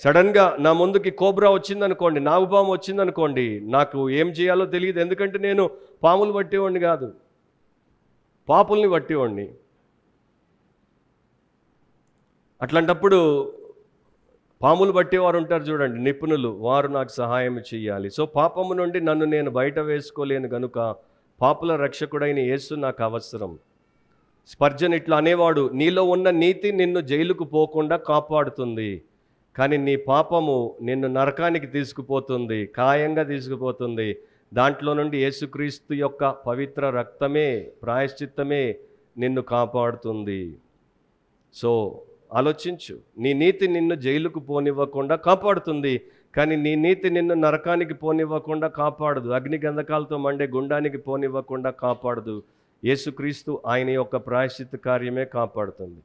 సడన్గా నా ముందుకి కోబ్రా వచ్చిందనుకోండి, నాగుపాము వచ్చిందనుకోండి, నాకు ఏం చేయాలో తెలియదు. ఎందుకంటే నేను పాములు పట్టేవాడిని కాదు, పాపుల్ని పట్టేవాడిని. అట్లాంటప్పుడు పాములు పట్టేవారు ఉంటారు చూడండి, నిపుణులు, వారు నాకు సహాయం చేయాలి. సో పాపము నుండి నన్ను నేను బయట వేసుకోలేను గనుక పాపుల రక్షకుడైన యేసు నాకు అవసరం. స్పర్జన్ ఇట్లా అనేవాడు, నీలో ఉన్న నీతి నిన్ను జైలుకు పోకుండా కాపాడుతుంది, కానీ నీ పాపము నిన్ను నరకానికి తీసుకుపోతుంది, ఖాయంగా తీసుకుపోతుంది. దాంట్లో నుండి యేసుక్రీస్తు యొక్క పవిత్ర రక్తమే, ప్రాయశ్చిత్తమే నిన్ను కాపాడుతుంది. సో ఆలోచించు, నీ నీతి నిన్ను జైలుకు పోనివ్వకుండా కాపాడుతుంది, కానీ నీ నీతి నిన్ను నరకానికి పోనివ్వకుండా కాపాడదు, అగ్ని గంధకాలతో మండే గుండానికి పోనివ్వకుండా కాపాడదు. యేసుక్రీస్తు ఆయన యొక్క ప్రాయశ్చిత్త కార్యమే కాపాడుతుంది.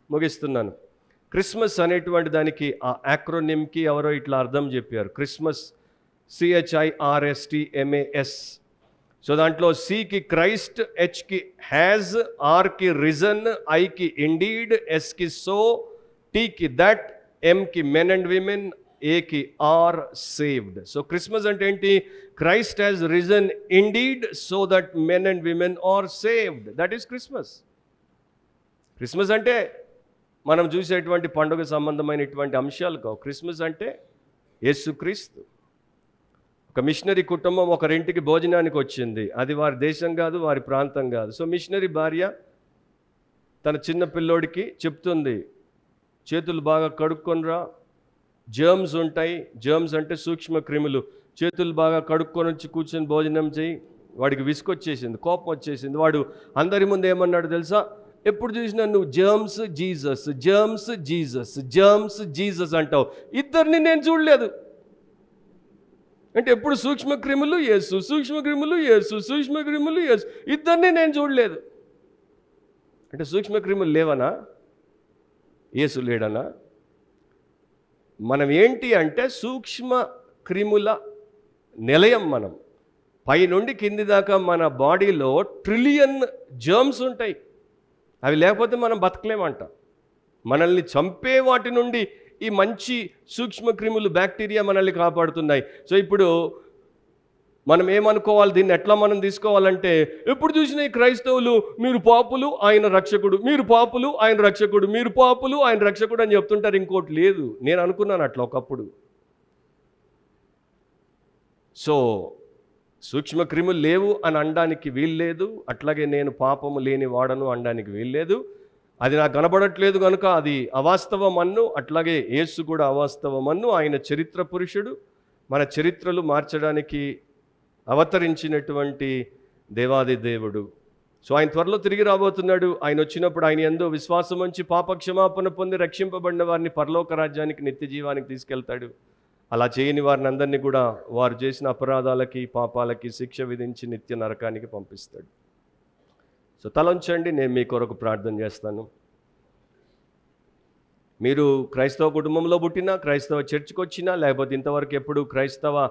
ముగిస్తున్నాను. క్రిస్మస్ అనేటువంటి దానికి ఆ యాక్రోనిమ్కి ఎవరో ఇట్లా అర్థం చెప్పారు. Christmas CHIRSTMAS. సో దాంట్లో సికి క్రైస్ట్, హెచ్కి హ్యాజ్, ఆర్కి రిజన్, ఐకి ఇండీడ్, ఎస్కి సో, టీకి దట్, ఎంకి మెన్ అండ్ విమెన్, ఏకి ఆర్ సేవ్డ్. సో క్రిస్మస్ అంటే ఏంటి? Christ has risen indeed so that men and women are saved. That is Christmas. Christmas అంటే మనం చూసేటువంటి పండుగ సంబంధమైనటువంటి అంశాలు కావు. క్రిస్మస్ అంటే యేసుక్రీస్తు. ఒక మిషనరీ కుటుంబం ఒకరింటికి భోజనానికి వచ్చింది. అది వారి దేశం కాదు, వారి ప్రాంతం కాదు. సో మిషనరీ భార్య తన చిన్న పిల్లోడికి చెప్తుంది, చేతులు బాగా కడుక్కొనిరా, జర్మ్స్ ఉంటాయి. జర్మ్స్ అంటే సూక్ష్మ క్రిములు. చేతులు బాగా కడుక్కొని వచ్చి కూర్చొని భోజనం చేయి. వాడికి విసుకొచ్చేసింది, కోపం వచ్చేసింది. వాడు అందరి ముందు ఏమన్నాడు తెలుసా? ఎప్పుడు చూసినా నువ్వు germs Jesus, germs Jesus, germs Jesus అంటావు, ఇద్దరిని నేను చూడలేదు. అంటే ఎప్పుడు సూక్ష్మ క్రిములు యేసు, సూక్ష్మ క్రిములు యేసు, సూక్ష్మ క్రిములు యేసు, ఇద్దరిని నేను చూడలేదు. అంటే సూక్ష్మ క్రిములు లేవనా? యేసు లేడనా? మనం ఏంటి అంటే సూక్ష్మ క్రిముల నిలయం. మనం పైనుండి కింది దాకా మన బాడీలో ట్రిలియన్ జర్మ్స్ ఉంటాయి. అవి లేకపోతే మనం బతకలేమంట. మనల్ని చంపే వాటి నుండి ఈ మంచి సూక్ష్మక్రిములు, బ్యాక్టీరియా మనల్ని కాపాడుతున్నాయి. సో ఇప్పుడు మనం ఏమనుకోవాలి, దీన్ని ఎట్లా మనం తీసుకోవాలంటే, ఎప్పుడు చూసినా ఈ క్రైస్తవులు మీరు పాపులు ఆయన రక్షకుడు, మీరు పాపులు ఆయన రక్షకుడు, మీరు పాపులు ఆయన రక్షకుడు అని చెప్తుంటారు. ఇంకోటి లేదు. నేను అనుకున్నాను అట్లా ఒకప్పుడు. సో సూక్ష్మక్రిములు లేవు అని అనడానికి వీల్లేదు, అట్లాగే నేను పాపము లేని వాడను అనడానికి వీల్లేదు. అది నాకు కనబడట్లేదు కనుక అది అవాస్తవమన్ను. అట్లాగే యేసు కూడా అవాస్తవమన్ను. ఆయన చరిత్ర పురుషుడు, మన చరిత్రలు మార్చడానికి అవతరించినటువంటి దేవాది దేవుడు. సో ఆయన త్వరలో తిరిగి రాబోతున్నాడు. ఆయన వచ్చినప్పుడు ఆయన యందు విశ్వాసం ఉంచి పాప క్షమాపణ పొంది రక్షింపబడిన వారిని పరలోక రాజ్యానికి, నిత్య జీవానికి తీసుకెళ్తాడు. అలా చేయని వారిని అందరినీ కూడా వారు చేసిన అపరాధాలకి, పాపాలకి శిక్ష విధించి నిత్య నరకానికి పంపిస్తాడు. సో తలంచండి, నేను మీ కొరకు ప్రార్థన చేస్తాను. మీరు క్రైస్తవ కుటుంబంలో పుట్టినా, క్రైస్తవ చర్చికి వచ్చినా, లేకపోతే ఇంతవరకు ఎప్పుడు క్రైస్తవ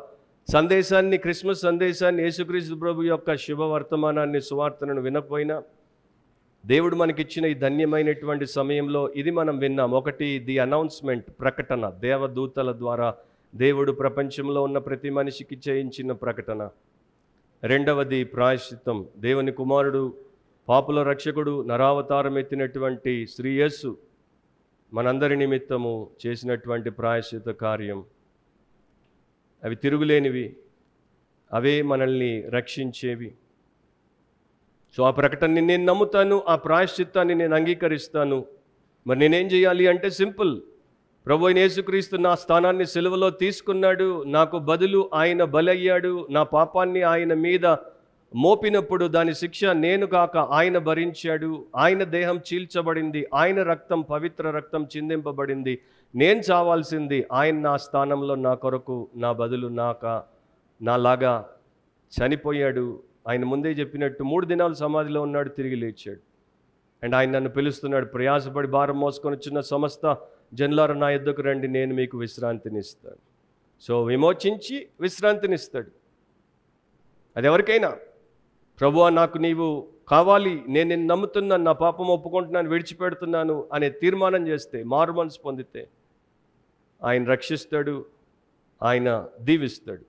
సందేశాన్ని, క్రిస్మస్ సందేశాన్ని, యేసుక్రీస్తు ప్రభు యొక్క శుభవర్తమానాన్ని, సువార్తను వినకపోయినా, దేవుడు మనకిచ్చిన ఈ ధన్యమైనటువంటి సమయంలో ఇది మనం విన్నాం. ఒకటి, ది అనౌన్స్మెంట్, ప్రకటన, దేవదూతల ద్వారా దేవుడు ప్రపంచంలో ఉన్న ప్రతి మనిషికి చేయించిన ప్రకటన. రెండవది ప్రాయశ్చిత్తం, దేవుని కుమారుడు, పాపుల రక్షకుడు, నరావతారం ఎత్తినటువంటి శ్రీ యేసు మనందరి నిమిత్తము చేసినటువంటి ప్రాయశ్చిత్త కార్యం. అవి తిరుగులేనివి, అవే మనల్ని రక్షించేవి. సో ఆ ప్రకటనని నేను నమ్ముతాను, ఆ ప్రాయశ్చిత్తాన్ని నేను అంగీకరిస్తాను. మరి నేనేం చేయాలి అంటే సింపుల్. ప్రభు అయిన యేసుక్రీస్తు నా స్థానాన్ని సిలువలో తీసుకున్నాడు, నాకు బదులు ఆయన బలయ్యాడు. నా పాపాన్ని ఆయన మీద మోపినప్పుడు దాని శిక్ష నేను కాక ఆయన భరించాడు. ఆయన దేహం చీల్చబడింది, ఆయన రక్తం, పవిత్ర రక్తం చిందింపబడింది. నేను చావాల్సింది, ఆయన నా స్థానంలో నా కొరకు, నా బదులు నాలాగా చనిపోయాడు. ఆయన ముందే చెప్పినట్టు 3 దినాలు సమాధిలో ఉన్నాడు, తిరిగి లేచాడు. అండ్ ఆయన నన్ను పిలుస్తున్నాడు, ప్రయాసపడి భారం మోసుకొని వచ్చిన సమస్త జనులారా నా యొద్దకు రండి, నేను మీకు విశ్రాంతినిస్తాను. సో విమోచించి విశ్రాంతినిస్తాడు. అది ఎవరికైనా. ప్రభువా నాకు నీవు కావాలి, నేను నిన్ను నమ్ముతున్నాను, నా పాపం ఒప్పుకుంటున్నాను, విడిచిపెడుతున్నాను అనే తీర్మానం చేస్తే, మారు మనసు పొందితే ఆయన రక్షిస్తాడు, ఆయన దీవిస్తాడు.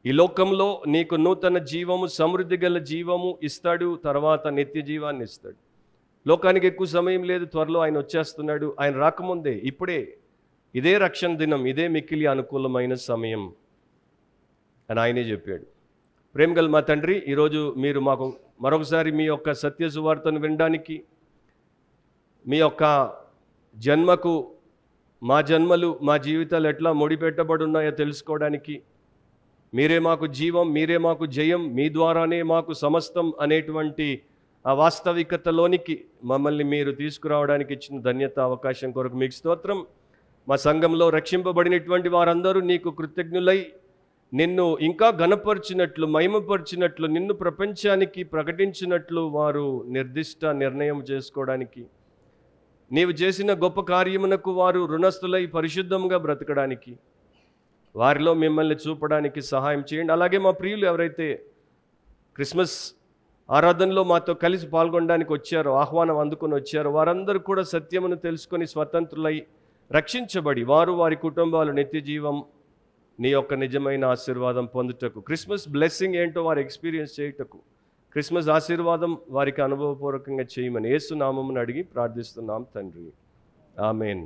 ఈ లోకంలో నీకు నూతన జీవము, సమృద్ధి గల జీవము ఇస్తాడు, తర్వాత నిత్య జీవాన్ని ఇస్తాడు. లోకానికి ఎక్కువ సమయం లేదు, త్వరలో ఆయన వచ్చేస్తున్నాడు. ఆయన రాకముందే, ఇప్పుడే, ఇదే రక్షణ దినం, ఇదే మిక్కిలి అనుకూలమైన సమయం అని ఆయనే చెప్పాడు. ప్రేమగల మా తండ్రి, ఈరోజు మీరు మాకు మరొకసారి మీ యొక్క సత్య సువార్తను వినడానికి, మీ యొక్క జన్మకు మా జన్మలు, మా జీవితాలు ఎట్లా ముడిపెట్టబడి ఉన్నాయో తెలుసుకోవడానికి, మీరే మాకు జీవం, మీరే మాకు జయం, మీ ద్వారానే మాకు సమస్తం అనేటువంటి ఆ వాస్తవికతలోనికి మమ్మల్ని మీరు తీసుకురావడానికి ఇచ్చిన ధన్యత, అవకాశం కొరకు మీకు స్తోత్రం. మా సంఘంలో రక్షింపబడినటువంటి వారందరూ నీకు కృతజ్ఞులై నిన్ను ఇంకా ఘనపరిచినట్లు, మహిమపరిచినట్లు, నిన్ను ప్రపంచానికి ప్రకటించినట్లు వారు నిర్దిష్ట నిర్ణయం చేసుకోవడానికి, నీవు చేసిన గొప్ప కార్యమునకు వారు రుణస్థులై పరిశుద్ధంగా బ్రతకడానికి, వారిలో మిమ్మల్ని చూపడానికి సహాయం చేయండి. అలాగే మా ప్రియులు ఎవరైతే క్రిస్మస్ ఆరాధనలో మాతో కలిసి పాల్గొనడానికి వచ్చారో, ఆహ్వానం అందుకొని వచ్చారో, వారందరూ కూడా సత్యమును తెలుసుకొని స్వతంత్రులై రక్షించబడి వారు, వారి కుటుంబాలు నిత్య జీవం, నీ యొక్క నిజమైన ఆశీర్వాదం పొందుటకు, క్రిస్మస్ బ్లెస్సింగ్ ఏంటో వారు ఎక్స్పీరియన్స్ చేయుటకు, క్రిస్మస్ ఆశీర్వాదం వారికి అనుభవపూర్వకంగా చేయమని యేసు నామమును అడిగి ప్రార్థిస్తున్నాం తండ్రి. ఆమేన్.